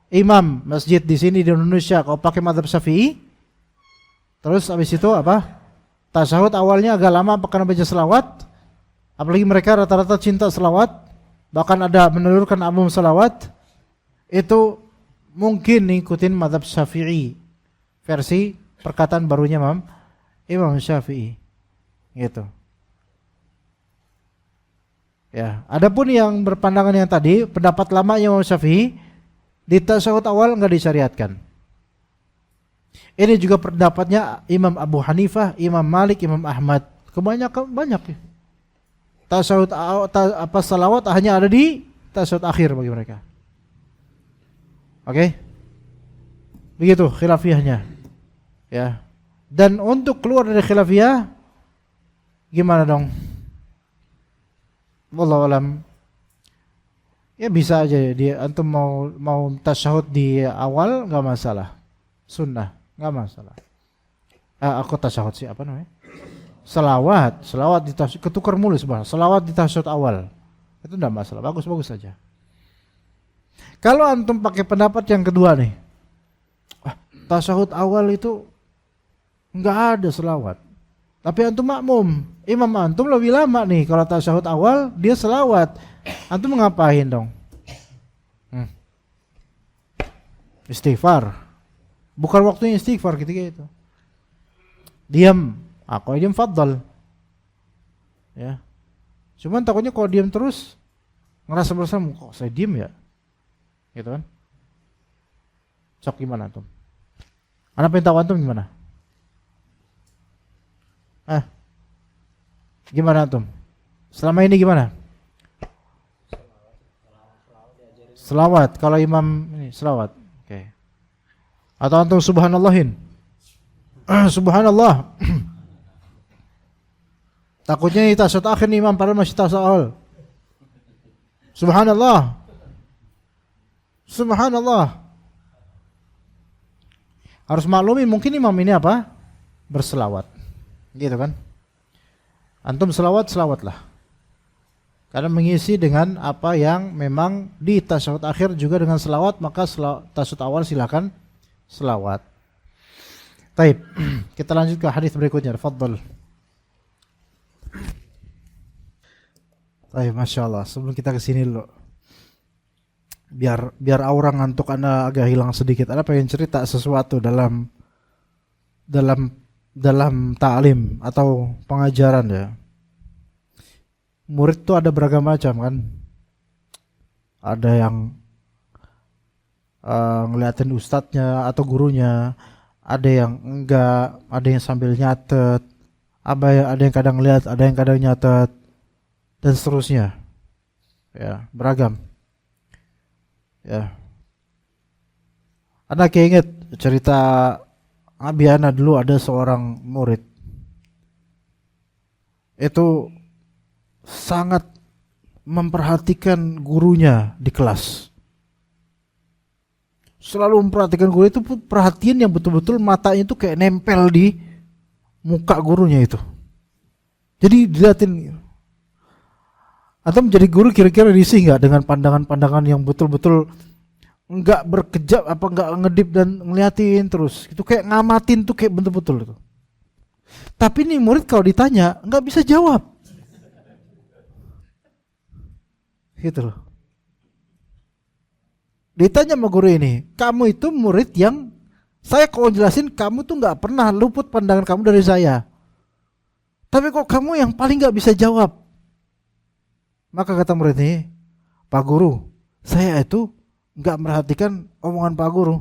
imam masjid di sini di Indonesia kalau pakai mazhab Syafi'i, terus habis itu tasyahud awalnya agak lama karena baca selawat, apalagi mereka rata-rata cinta selawat, bahkan ada menelurkan album selawat, itu mungkin ngikutin mazhab Syafi'i versi perkataan barunya Imam Syafi'i gitu. Ya, adapun yang berpandangan yang tadi, pendapat lama Imam Syafi'i di tasyahud awal enggak disyariatkan. Ini juga pendapatnya Imam Abu Hanifah, Imam Malik, Imam Ahmad. Kebanyakan banyak ya. Tasyahud salawat hanya ada di tasyahud akhir bagi mereka. Oke? Begitu khilafiyahnya. Ya. Dan untuk keluar dari khilafiyah gimana dong? Wallahu alam. Ya bisa aja dia antum mau tasyahud di awal enggak masalah. Sunnah, enggak masalah. Aku tasyahud sih apa namanya? Selawat di tasyahud ketukar mulu sebenarnya. Selawat di tasyahud awal. Itu enggak masalah, bagus-bagus saja. Kalau antum pakai pendapat yang kedua nih. Tasyahud awal itu enggak ada selawat. Tapi antum makmum, imam antum lebih lama nih kalau tasyahud awal dia selawat. Antum ngapain dong? Istighfar. Bukan waktunya istighfar ketika itu. Diam. Aku diam fadhal. Ya. Cuman takutnya kalau diam terus ngerasa bersama kok saya diam ya. Gitu kan? Sok gimana antum? Ana pengen tahu antum gimana? Gimana antum? Selama ini gimana? Selawat. Kalau imam ini selawat. Oke. Atau antum subhanallahin? Subhanallah. Takutnya ini tasyahud akhir nih imam padahal masih tasyahud awal. Subhanallah. Subhanallah. Harus maklumi mungkin imam ini berselawat. Gitu kan? Antum selawatlah. Karena mengisi dengan apa yang memang di tasyahud akhir juga dengan selawat, maka tasyahud awal silakan selawat. Baik, kita lanjut ke hadis berikutnya. Tafadhal. Baik, Masya Allah. Sebelum kita ke sini dulu, biar aura ngantuk Anda agak hilang sedikit. Anda pengen cerita sesuatu dalam ta'lim atau pengajaran ya. Murid tuh ada beragam macam kan. Ada yang ngeliatin ustadznya atau gurunya, ada yang enggak, ada yang sambil nyatet, ada yang kadang lihat, ada yang kadang nyatet, dan seterusnya. Ya, beragam. Ya. Anda keinget cerita Abi Ana dulu ada seorang murid. Itu sangat memperhatikan gurunya di kelas. Selalu memperhatikan guru itu, perhatian yang betul-betul matanya itu kayak nempel di muka gurunya itu. Jadi dilihatin. Atau menjadi guru kira-kira risih nggak dengan pandangan-pandangan yang betul-betul nggak berkejap apa nggak ngedip dan ngeliatin terus. Itu kayak ngamatin tuh kayak betul-betul itu. Tapi nih murid kalau ditanya nggak bisa jawab. Gitu loh. Ditanya sama guru ini, kamu itu murid yang saya kalau jelasin kamu tuh nggak pernah luput pandangan kamu dari saya. Tapi kok kamu yang paling nggak bisa jawab? Maka kata murid ini, Pak Guru, saya itu nggak merhatikan omongan Pak Guru.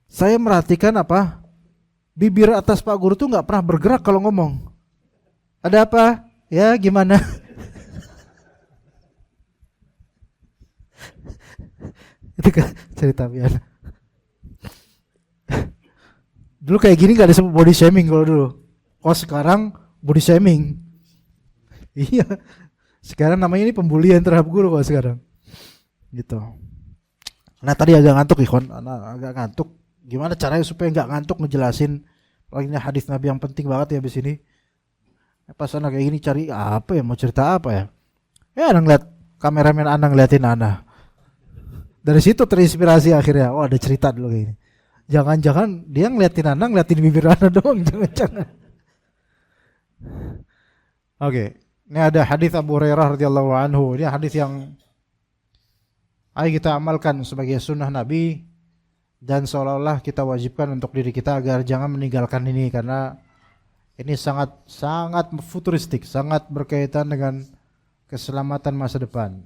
Saya merhatikan apa? Bibir atas Pak Guru tuh nggak pernah bergerak kalau ngomong. Ada apa? Ya gimana? Itu kan cerita Pian. Dulu kayak gini nggak disebut body shaming kalau dulu. Oh sekarang body shaming. Iya. Sekarang namanya ini pembulian terhadap guru kalau sekarang. Gitu. Nah tadi agak ngantuk Ikhwan, agak ngantuk. Gimana caranya supaya nggak ngantuk ngejelasin? Lagi ini hadis Nabi yang penting banget ya abis ini. Pas anak kayak gini cari apa ya, mau cerita apa ya? Ya anak ngeliat kameramen anak ngeliatin anak. Dari situ terinspirasi akhirnya. Oh ada cerita dulu kayak gini. Jangan-jangan dia ngeliatin anak, ngeliatin bibir anak doang. Jangan-jangan. Oke. Ini ada hadis Abu Hurairah radhiyallahu anhu. Ini hadis yang ayo kita amalkan sebagai sunnah Nabi. Dan seolah-olah kita wajibkan untuk diri kita agar jangan meninggalkan ini. Karena ini sangat futuristik. Sangat berkaitan dengan keselamatan masa depan.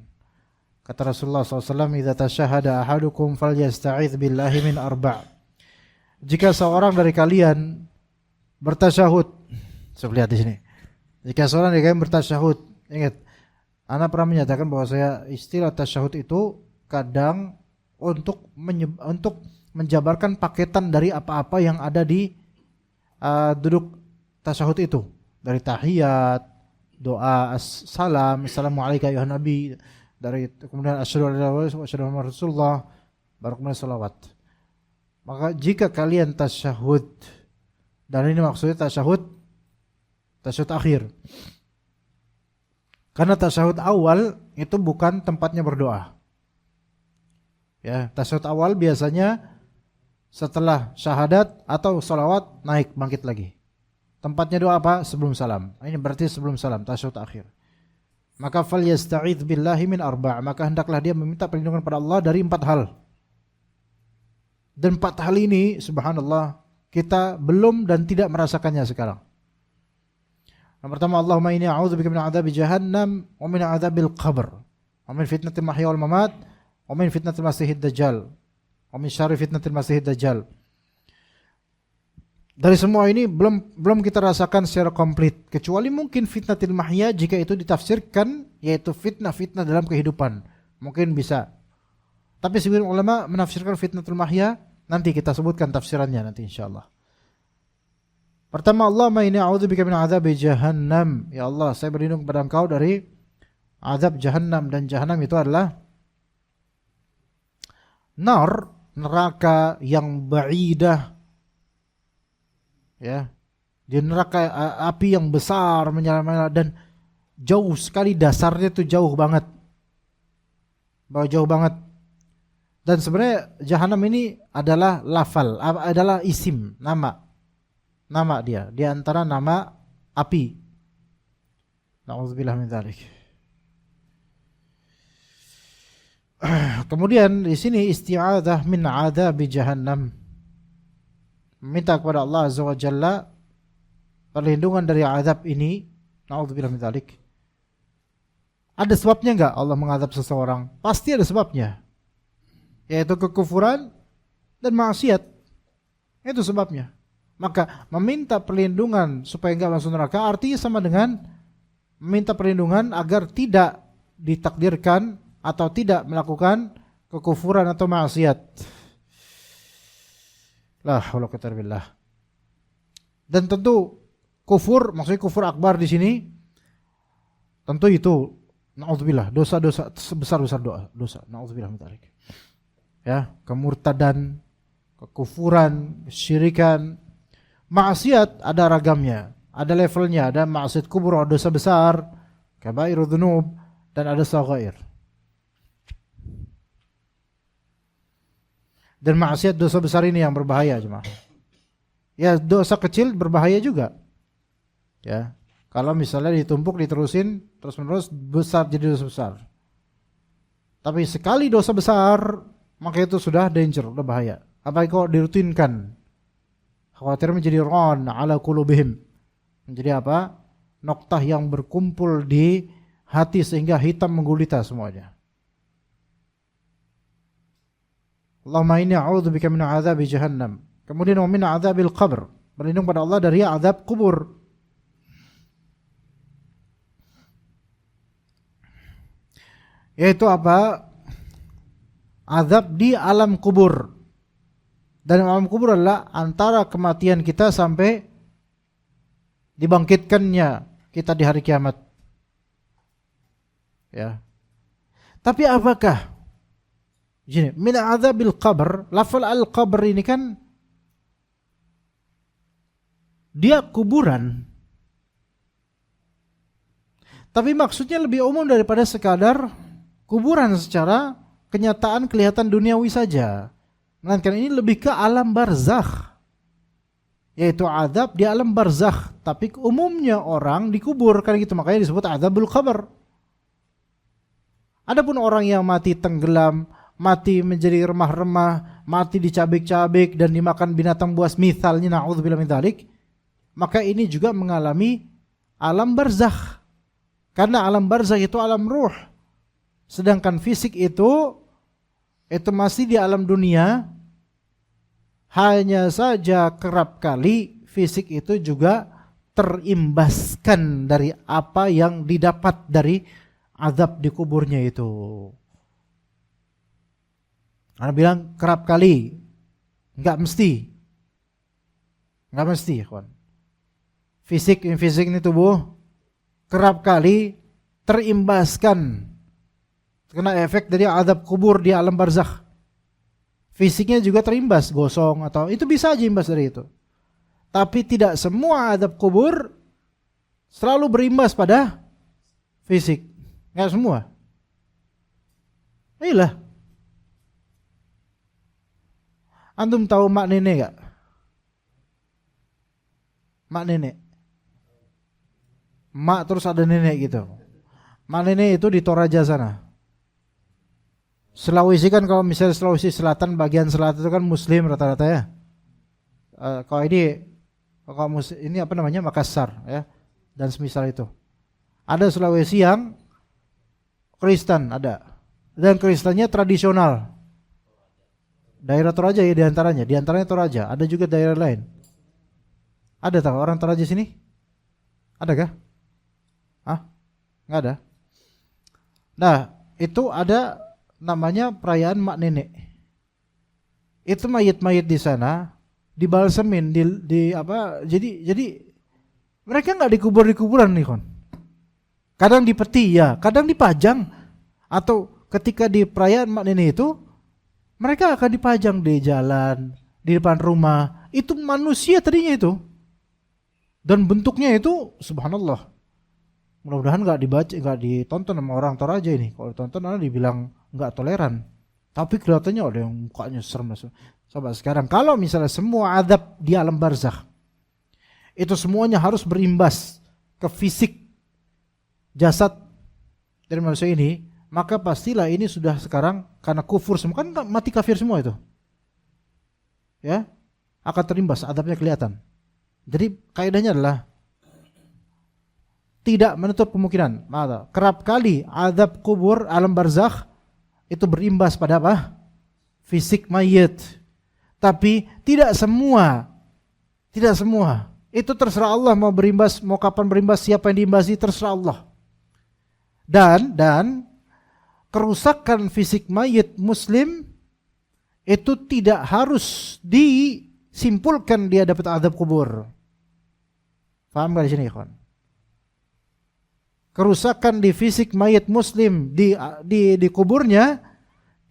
Kata Rasulullah SAW, "Idza tasyahada ahadukum falyasta'idz billahi min arba'." Jika seorang dari kalian bertasyahud, saya lihat di sini. Jika seorang dari kalian bertasyahud, ingat, ana pernah menyatakan bahwa saya istilah tasyahud itu kadang untuk menjabarkan paketan dari apa-apa yang ada di duduk tasyahud itu, dari tahiyat, doa salam, assalamualaikum ya nabi, dari kemudian asyhadu an la ilaha illallah wa asyhadu anna rasulullah, baru kemudian salawat. Maka jika kalian tasyahud, dan ini maksudnya tasyahud akhir. Karena tasyahud awal itu bukan tempatnya berdoa. Ya, tasyahud awal biasanya setelah syahadat atau salawat naik bangkit lagi. Tempatnya doa apa? Sebelum salam. Ini berarti sebelum salam, tasyahud akhir. Maka falyasta'idz billahi min arba', maka hendaklah dia meminta perlindungan pada Allah dari 4 hal. Dan 4 hal ini subhanallah kita belum dan tidak merasakannya sekarang. Yang pertama, Allahumma inni a'udzubika min 'adzabi jahannam wa min 'adzabil qabr wa min fitnatil mahya wal mamat wa min fitnatil masiihid dajjal wa min syarri fitnatil masiihid dajjal. Dari semua ini belum kita rasakan secara komplit, kecuali mungkin fitnatil mahya jika itu ditafsirkan yaitu fitnah-fitnah dalam kehidupan. Mungkin bisa. Tapi sebagian ulama menafsirkan fitnatul mahya, nanti kita sebutkan tafsirannya nanti insyaallah. Pertama, Allahumma inni a'udzubika min 'adzabi jahannam. Ya Allah, saya berlindung kepada Engkau dari azab jahannam, dan jahannam itu adalah neraka yang ba'idah. Ya, di neraka api yang besar menyala-nyala dan jauh sekali, dasarnya itu jauh banget, jauh banget. Dan sebenarnya jahanam ini adalah lafal, adalah isim, nama dia, di antara nama api. Na'udzubillah min dzalik. Kemudian di sini isti'adzah min 'adzabi jahannam. Minta kepada Allah Azza wa Jalla perlindungan dari azab ini. Na'udzubillah min dzalik. Ada sebabnya enggak Allah mengazab seseorang? Pasti ada sebabnya. Yaitu kekufuran dan maksiat. Itu sebabnya. Maka meminta perlindungan supaya enggak masuk neraka artinya sama dengan meminta perlindungan agar tidak ditakdirkan atau tidak melakukan kekufuran atau maksiat. La haula wala quwwata illa billah. Dan tentu kufur, maksudnya kufur akbar di sini tentu itu naudzubillah, dosa-dosa sebesar-besar dosa. Naudzubillah min dzalik. Ya, kemurtadan, kekufuran, kesyirikan, maksiat ada ragamnya, ada levelnya, ada maksiat kubur, dosa besar, kabairudz dzunub, dan ada shaghair. Dan maksiat dosa besar ini yang berbahaya jemaah. Ya, dosa kecil berbahaya juga. Ya, kalau misalnya ditumpuk diterusin terus-menerus besar jadi dosa besar. Tapi sekali dosa besar, maka itu sudah danger, sudah bahaya. Apalagi kalau dirutinkan. Khawatir menjadi ron ala qulubihim. Menjadi apa? Noktah yang berkumpul di hati sehingga hitam menggulita semuanya. Allahumma inni a'udzubika min adzabi jahannam. Kemudian wa min adzabil qabr. Berlindung pada Allah dari azab kubur. Yaitu apa? Azab di alam kubur. Dan alam kubur adalah antara kematian kita sampai dibangkitkannya kita di hari kiamat. Ya. Tapi apakah gini, min azabil qabr, lafal al-qabr ini kan dia kuburan. Tapi maksudnya lebih umum daripada sekadar kuburan secara kenyataan kelihatan duniawi saja. Melainkan ini lebih ke alam barzakh. Yaitu azab di alam barzakh. Tapi umumnya orang dikubur, karena gitu makanya disebut azabul qabr. Adapun orang yang mati tenggelam, mati menjadi remah-remah, mati dicabik-cabik dan dimakan binatang buas misalnya, na'udzubillah min dzalik, maka ini juga mengalami alam barzakh. Karena alam barzakh itu alam ruh. Sedangkan fisik itu masih di alam dunia. Hanya saja kerap kali fisik itu juga terimbaskan dari apa yang didapat dari azab di kuburnya itu. Anda bilang kerap kali, enggak mesti, kawan. Fisik ini tubuh kerap kali terimbaskan kena efek dari azab kubur di alam barzakh. Fisiknya juga terimbas, gosong atau itu bisa aja imbas dari itu. Tapi tidak semua azab kubur selalu berimbas pada fisik. Enggak semua. Iyalah. Antum tahu mak nenek enggak? Mak nenek. Mak terus ada nenek gitu. Mak nenek itu di Toraja sana. Sulawesi kan, kalau misalnya Sulawesi Selatan, bagian selatan itu kan Muslim rata-rata ya. Kalau ini apa namanya, Makassar ya, dan semisal itu. Ada Sulawesi yang Kristen ada, dan Kristennya tradisional. Daerah Toraja ya diantaranya Toraja. Ada juga daerah lain. Ada tahu orang Toraja sini? Ada kah? Nggak ada. Nah, itu ada namanya perayaan mak nenek. Itu mayit-mayit di sana dibalsemin di apa? Jadi mereka nggak dikubur di kuburan nih, kon. Kadang di peti ya, kadang dipajang, atau ketika di perayaan mak nenek itu mereka akan dipajang di jalan, di depan rumah. Itu manusia tadinya itu. Dan bentuknya itu subhanallah. Mudah-mudahan nggak ditonton sama orang Toraja ini. Kalau ditonton ada dibilang nggak toleran. Tapi kelihatannya ada yang mukanya serem. Coba sekarang kalau misalnya semua azab di alam barzakh itu semuanya harus berimbas ke fisik jasad dari manusia ini, maka pastilah ini sudah sekarang karena kufur semua, kan mati kafir semua itu. Ya, akan terimbas, azabnya kelihatan. Jadi kaidahnya adalah tidak menutup kemungkinan. Kerap kali azab kubur alam barzakh itu berimbas pada apa? Fisik mayit. Tapi tidak semua. Itu terserah Allah mau berimbas, mau kapan berimbas, siapa yang diimbasi, terserah Allah. Dan kerusakan fisik mayit muslim itu tidak harus disimpulkan dia dapat azab kubur. Paham gak di sini, kawan? Kerusakan di fisik mayit muslim di kuburnya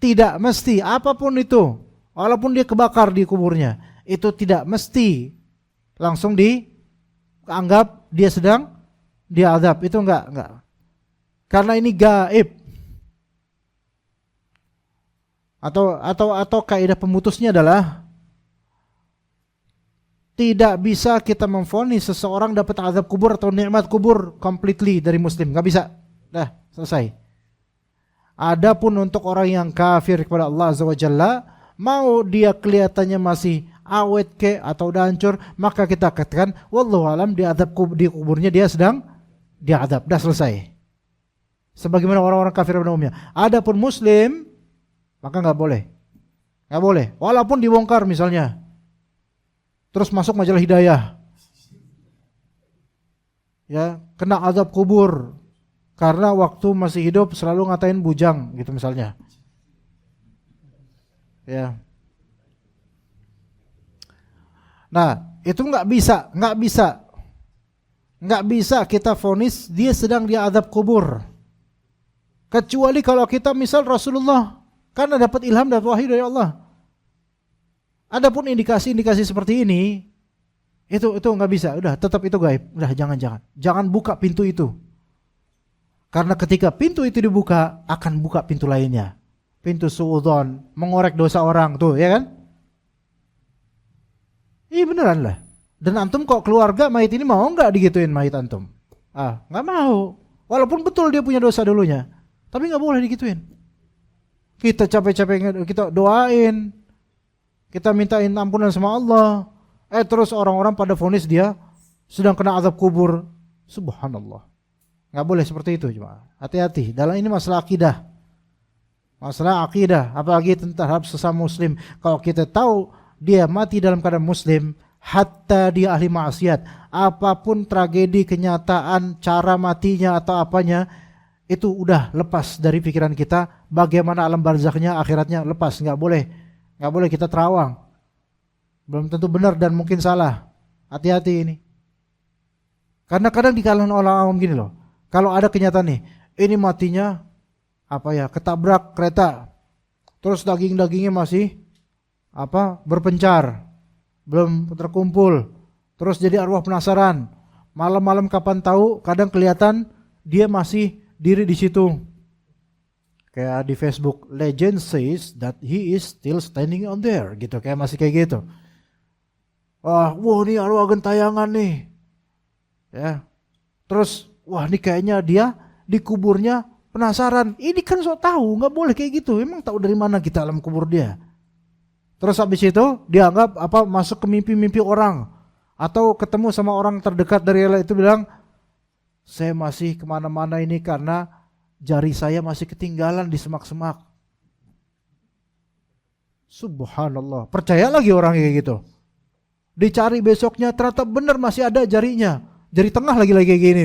tidak mesti apapun itu, walaupun dia kebakar di kuburnya, itu tidak mesti langsung dianggap dia sedang diazab. Itu enggak. Karena ini gaib. Atau kaidah pemutusnya adalah tidak bisa kita memvonis seseorang dapat azab kubur atau nikmat kubur completely dari muslim. Gak bisa. Dah, selesai. Adapun untuk orang yang kafir kepada Allah Azza wa Jalla, mau dia kelihatannya masih awet ke atau udah hancur, maka kita katakan wallahu alam, di kuburnya dia sedang diadab, dah selesai. Sebagaimana orang-orang kafir pada umumnya. Adapun muslim, maka nggak boleh. Nggak boleh. Walaupun dibongkar misalnya, terus masuk majalah Hidayah, ya kena azab kubur karena waktu masih hidup selalu ngatain bujang gitu misalnya. Ya. Nah, itu nggak bisa kita vonis dia sedang diazab kubur. Kecuali kalau kita misal Rasulullah, karena dapat ilham dan wahyu dari Allah. Adapun indikasi-indikasi seperti ini, itu nggak bisa. Udah, tetap itu gaib. Udah, jangan buka pintu itu. Karena ketika pintu itu dibuka, akan buka pintu lainnya. Pintu suudzon, mengorek dosa orang tuh, ya kan? Iya beneran lah. Dan antum kok keluarga mayit ini mau nggak digituin mayit antum? Nggak mau. Walaupun betul dia punya dosa dulunya, tapi nggak boleh digituin. Kita capek-capek kita doain, kita mintain ampunan sama Allah. Terus orang-orang pada vonis dia sedang kena azab kubur. Subhanallah. Nggak boleh seperti itu, cuma hati-hati. Dalam ini masalah akidah. Masalah akidah, apalagi tentang sesama muslim. Kalau kita tahu dia mati dalam keadaan muslim, hatta dia ahli maksiat, apapun tragedi, kenyataan, cara matinya atau apanya, itu udah lepas dari pikiran kita. Bagaimana alam barzakhnya, akhiratnya, lepas. Nggak boleh kita terawang. Belum tentu benar dan mungkin salah. Hati-hati ini. Karena kadang di kalangan orang awam gini loh, kalau ada kenyataan nih, ini matinya ketabrak kereta, terus daging-dagingnya masih berpencar, belum terkumpul, terus jadi arwah penasaran. Malam-malam kapan tahu, kadang kelihatan dia masih diri di situ. Kayak di Facebook, legend says that he is still standing on there, gitu, kayak masih kayak gitu. Wah ini arwah gentayangan nih, ya. Terus wah ini kayaknya dia di kuburnya penasaran. Ini kan sok tahu, nggak boleh kayak gitu. Emang tahu dari mana kita alam kubur dia? Terus habis itu dianggap masuk ke mimpi-mimpi orang, atau ketemu sama orang terdekat dari Allah itu bilang, saya masih kemana-mana ini karena jari saya masih ketinggalan di semak-semak. Subhanallah. Percaya lagi orang kayak gitu. Dicari besoknya ternyata benar masih ada jarinya. Jari tengah lagi kayak gini.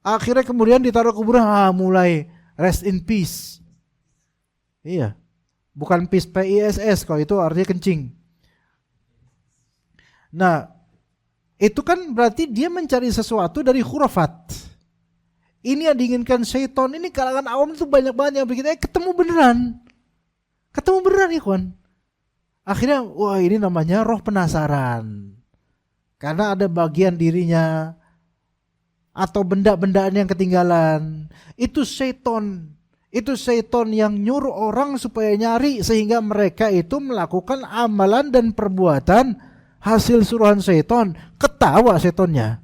Akhirnya kemudian ditaruh kuburan, mulai rest in peace. Iya. Bukan peace PISS, kalau itu artinya kencing. Nah, itu kan berarti dia mencari sesuatu dari khurafat. Ini yang diinginkan syaitan. Ini kalangan awam itu banyak-banyak yang begitu. Ketemu beneran ikhwan. Akhirnya wah ini namanya roh penasaran. Karena ada bagian dirinya atau benda-bendaan yang ketinggalan. Itu syaitan yang nyuruh orang supaya nyari, sehingga mereka itu melakukan amalan dan perbuatan hasil suruhan syaitan. Ketawa syaitannya.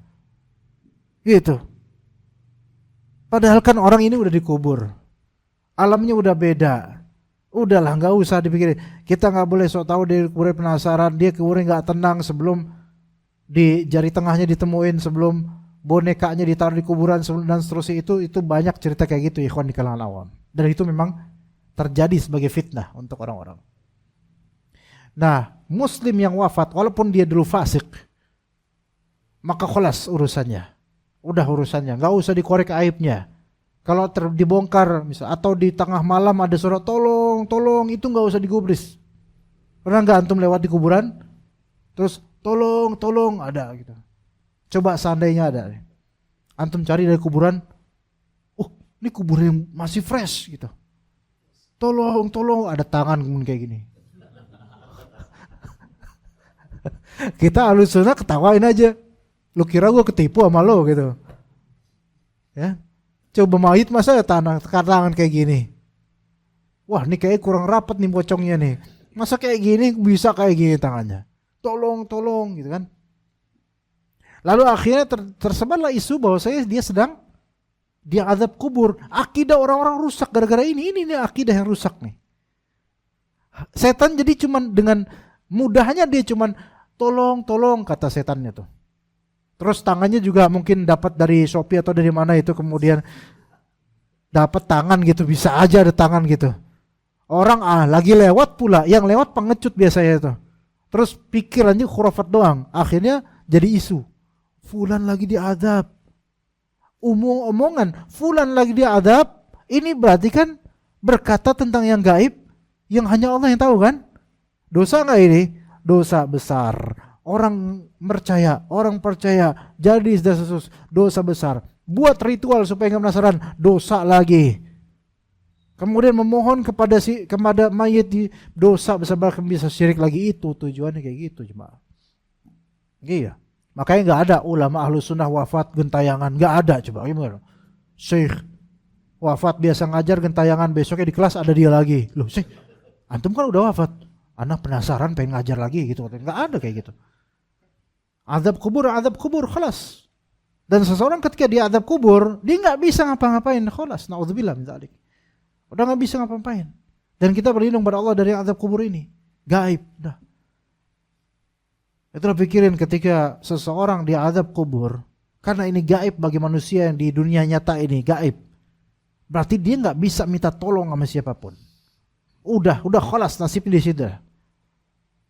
Gitu. Padahal kan orang ini udah dikubur. Alamnya udah beda. Udahlah, nggak usah dipikirin. Kita nggak boleh sok tahu dia kubur penasaran. Dia kuburnya nggak tenang sebelum di jari tengahnya ditemuin, sebelum bonekanya ditaruh di kuburan dan seterusnya. Itu banyak cerita kayak gitu ikhwan di kalangan awam. Dan itu memang terjadi sebagai fitnah untuk orang-orang. Nah, muslim yang wafat walaupun dia dulu fasik, maka kholas urusannya. Udah urusannya, nggak usah dikorek aibnya. Kalau dibongkar misal, atau di tengah malam ada suara tolong, itu nggak usah digubris. Pernah nggak antum lewat di kuburan, terus tolong ada gitu. Coba seandainya ada, antum cari dari kuburan, ini kuburan yang masih fresh gitu. Tolong, ada tangan kayak gini. Kita alus sunnah ketawain aja. Lu kira gue ketipu sama lo gitu. Ya. Coba mayit masa ya tangan kayak gini. Wah ini kayak kurang rapat nih pocongnya nih. Masa kayak gini bisa kayak gini tangannya. Tolong gitu kan. Lalu akhirnya tersebarlah isu bahwa dia sedang Dia azab kubur. Akidah orang-orang rusak gara-gara ini. Ini nih akidah yang rusak nih. Setan jadi cuman dengan mudahnya dia cuman tolong kata setannya tuh. Terus tangannya juga mungkin dapat dari Shopee atau dari mana itu, kemudian dapat tangan gitu, bisa aja ada tangan gitu. Orang lagi lewat pula, yang lewat pengecut biasanya itu. Terus pikirannya khurafat doang, akhirnya jadi isu. Fulan lagi diadab. Omongan fulan lagi diadab, ini berarti kan berkata tentang yang gaib yang hanya Allah yang tahu kan? Dosa enggak ini? Dosa besar. Orang percaya jadi dosa besar. Buat ritual supaya enggak penasaran, dosa lagi. Kemudian memohon kepada mayit di dosa besar, bahkan bisa syirik lagi. Itu tujuannya kayak gitu jemaah. Iya. Makanya enggak ada ulama ahlu sunnah wafat gentayangan, enggak ada. Coba gimana? Syekh wafat biasa ngajar gentayangan, besoknya di kelas ada dia lagi. Loh, Syekh, antum kan udah wafat. Anak penasaran pengen ngajar lagi gitu. Enggak ada kayak gitu. Azab kubur, khalas. Dan seseorang ketika dia azab kubur, dia enggak bisa ngapa-ngapain, khalas. Nauzubillah min dzalik. Udah enggak bisa ngapa-ngapain. Dan kita berlindung pada Allah dari azab kubur ini. Gaib, dah. Itulah pikirin ketika seseorang dia azab kubur, karena ini gaib bagi manusia yang di dunia nyata ini, gaib. Berarti dia enggak bisa minta tolong sama siapapun. Udah khalas nasibnya di situ.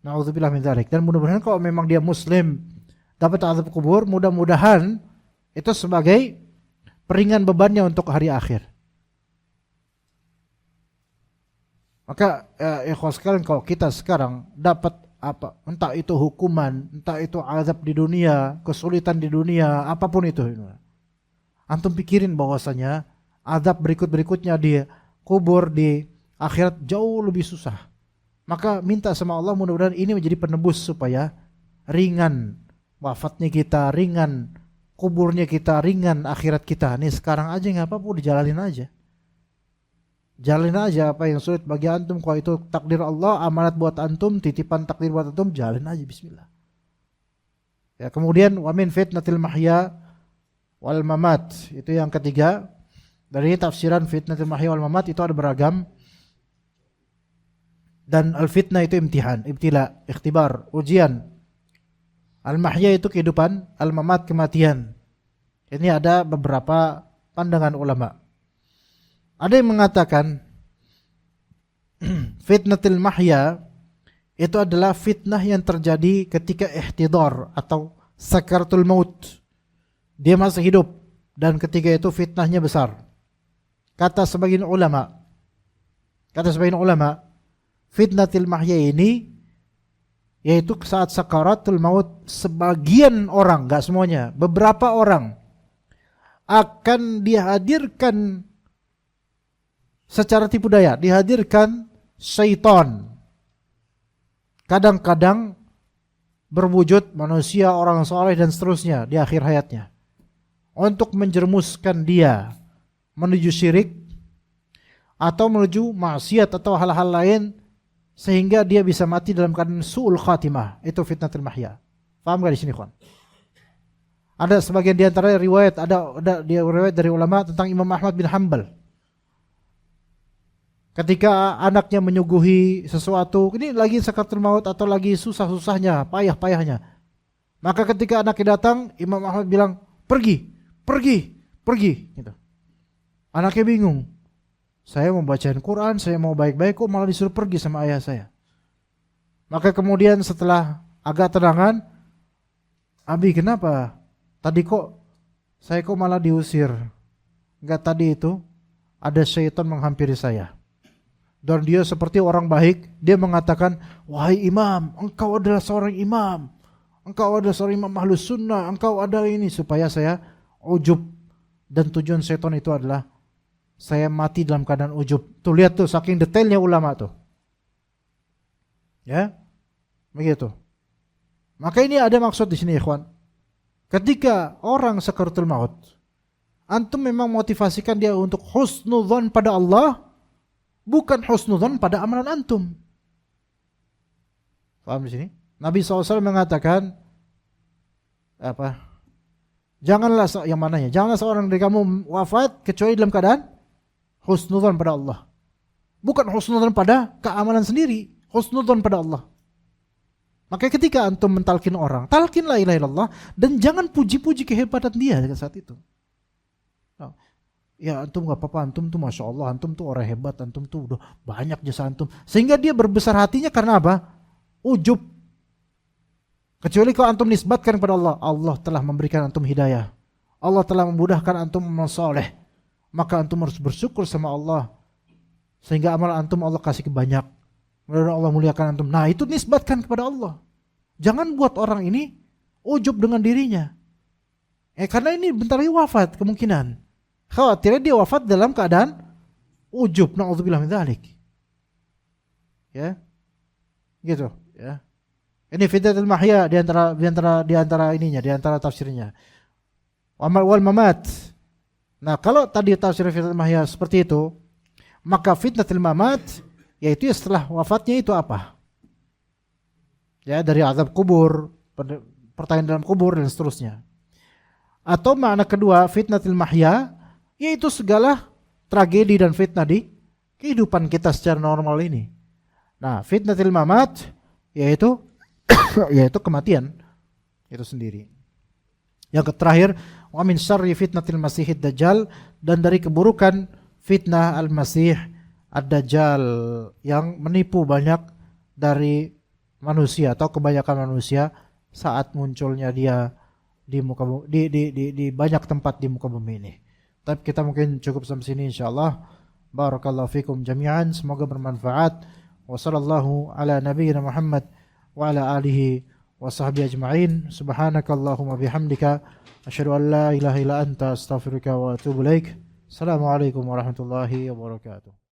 Nauzubillah min dzalik. Dan mudah-mudahan kalau memang dia muslim dapat azab kubur, mudah-mudahan itu sebagai peringan bebannya untuk hari akhir. Maka ikhwan sekalian, kalau kita sekarang dapat apa, entah itu hukuman, entah itu azab di dunia, kesulitan di dunia, apapun itu, antum pikirin bahwasanya azab berikutnya di kubur, di akhirat jauh lebih susah. Maka minta sama Allah mudah-mudahan ini menjadi penebus supaya ringan wafatnya kita, ringan kuburnya kita, ringan akhirat kita. Nih sekarang aja nggak apa-apa, dijalanin aja. Jalin aja apa yang sulit bagi antum. Kalau itu takdir Allah, amanat buat antum, titipan takdir buat antum, jalin aja, bismillah. Ya, kemudian wa min fitnatil mahya wal mamat. Itu yang ketiga. Dari tafsiran fitnatil mahya wal mamat itu ada beragam. Dan al-fitnah itu imtihan, ibtila, ikhtibar, ujian. Al-mahya itu kehidupan, al-mamat kematian. Ini ada beberapa pandangan ulama. Ada yang mengatakan fitnatul mahya itu adalah fitnah yang terjadi ketika ihtidar atau sakaratul maut. Dia masih hidup dan ketika itu fitnahnya besar. Kata sebagian ulama, fitnatul mahya ini yaitu saat sakaratul maut, sebagian orang, enggak semuanya, beberapa orang akan dihadirkan secara tipu daya, dihadirkan syaitan. Kadang-kadang berwujud manusia, orang soleh dan seterusnya di akhir hayatnya, untuk menjerumuskan dia menuju syirik atau menuju maksiat atau hal-hal lain sehingga dia bisa mati dalam keadaan su'ul khatimah. Itu fitnatul mahya. Paham gak di sini, kawan? Ada sebagian di antara riwayat, ada riwayat dari ulama tentang Imam Ahmad bin Hanbal. Ketika anaknya menyuguhi sesuatu, ini lagi sakaratul maut atau lagi susah-susahnya, payah-payahnya. Maka ketika anaknya datang, Imam Ahmad bilang, pergi. Gitu. Anaknya bingung. Saya mau bacain Quran, saya mau baik-baik, kok malah disuruh pergi sama ayah saya. Maka kemudian setelah agak terangan, Abi kenapa? Tadi saya malah diusir. Enggak, tadi itu ada syaitan menghampiri saya. Dan dia seperti orang baik, dia mengatakan, wahai imam, engkau adalah seorang imam, engkau adalah seorang imam ahlus sunnah, engkau ada ini, supaya saya ujub. Dan tujuan setan itu adalah saya mati dalam keadaan ujub. Tuh lihat tuh, saking detailnya ulama tuh. Ya, begitu. Maka ini ada maksud di sini, ikhwan. Ketika orang sakaratul maut, antum memang motivasikan dia untuk husnudzon pada Allah, bukan husnudzon pada amalan antum. Paham di sini? Nabi SAW mengatakan apa? Yang mananya? Janganlah seorang dari kamu wafat kecuali dalam keadaan husnudzon pada Allah. Bukan husnudzon pada keamalan sendiri, husnudzon pada Allah. Maka ketika antum mentalkin orang, talkin la ilaha illallah dan jangan puji-puji kehebatan dia saat itu. Nah, ya antum gak apa-apa, antum tuh masya Allah, antum tuh orang hebat, antum tuh udah banyak jasa antum. Sehingga dia berbesar hatinya karena apa? Ujub. Kecuali kalau antum nisbatkan kepada Allah, Allah telah memberikan antum hidayah, Allah telah memudahkan antum mensoleh, maka antum harus bersyukur sama Allah, sehingga amal antum Allah kasih banyak, mudah-mudahan Allah muliakan antum. Nah itu nisbatkan kepada Allah. Jangan buat orang ini ujub dengan dirinya. Karena ini bentar lagi wafat kemungkinan. Khawatirnya dia wafat dalam keadaan ujub, na'udzubillah min dzalik. Ya. Gitu, ya. Ini fitnatul mahya di antara tafsirnya. Wal mamat. Nah, kalau tadi tafsir fitnatul mahya seperti itu, maka fitnatul mamat yaitu setelah wafatnya itu apa? Ya, dari azab kubur, pertanyaan dalam kubur dan seterusnya. Atau makna kedua fitnatul mahya yaitu segala tragedi dan fitnah di kehidupan kita secara normal ini. Nah, fitnatul mamat yaitu kematian itu sendiri. Yang terakhir, wa min syarri fitnatil masihid dajjal, dan dari keburukan fitnah al-masih ad-dajjal yang menipu banyak dari manusia atau kebanyakan manusia saat munculnya dia di muka di banyak tempat di muka bumi ini. Tapi kita mungkin cukup sampai sini insyaallah. Barakallahu fikum jami'an, semoga bermanfaat. Wa sallallahu ala nabiyyina Muhammad wa ala alihi wa sahbihi ajma'in. Subhanakallahumma bihamdika asyhadu an la ilaha illa anta astaghfiruka wa atubu ilaik. Assalamualaikum warahmatullahi wabarakatuh.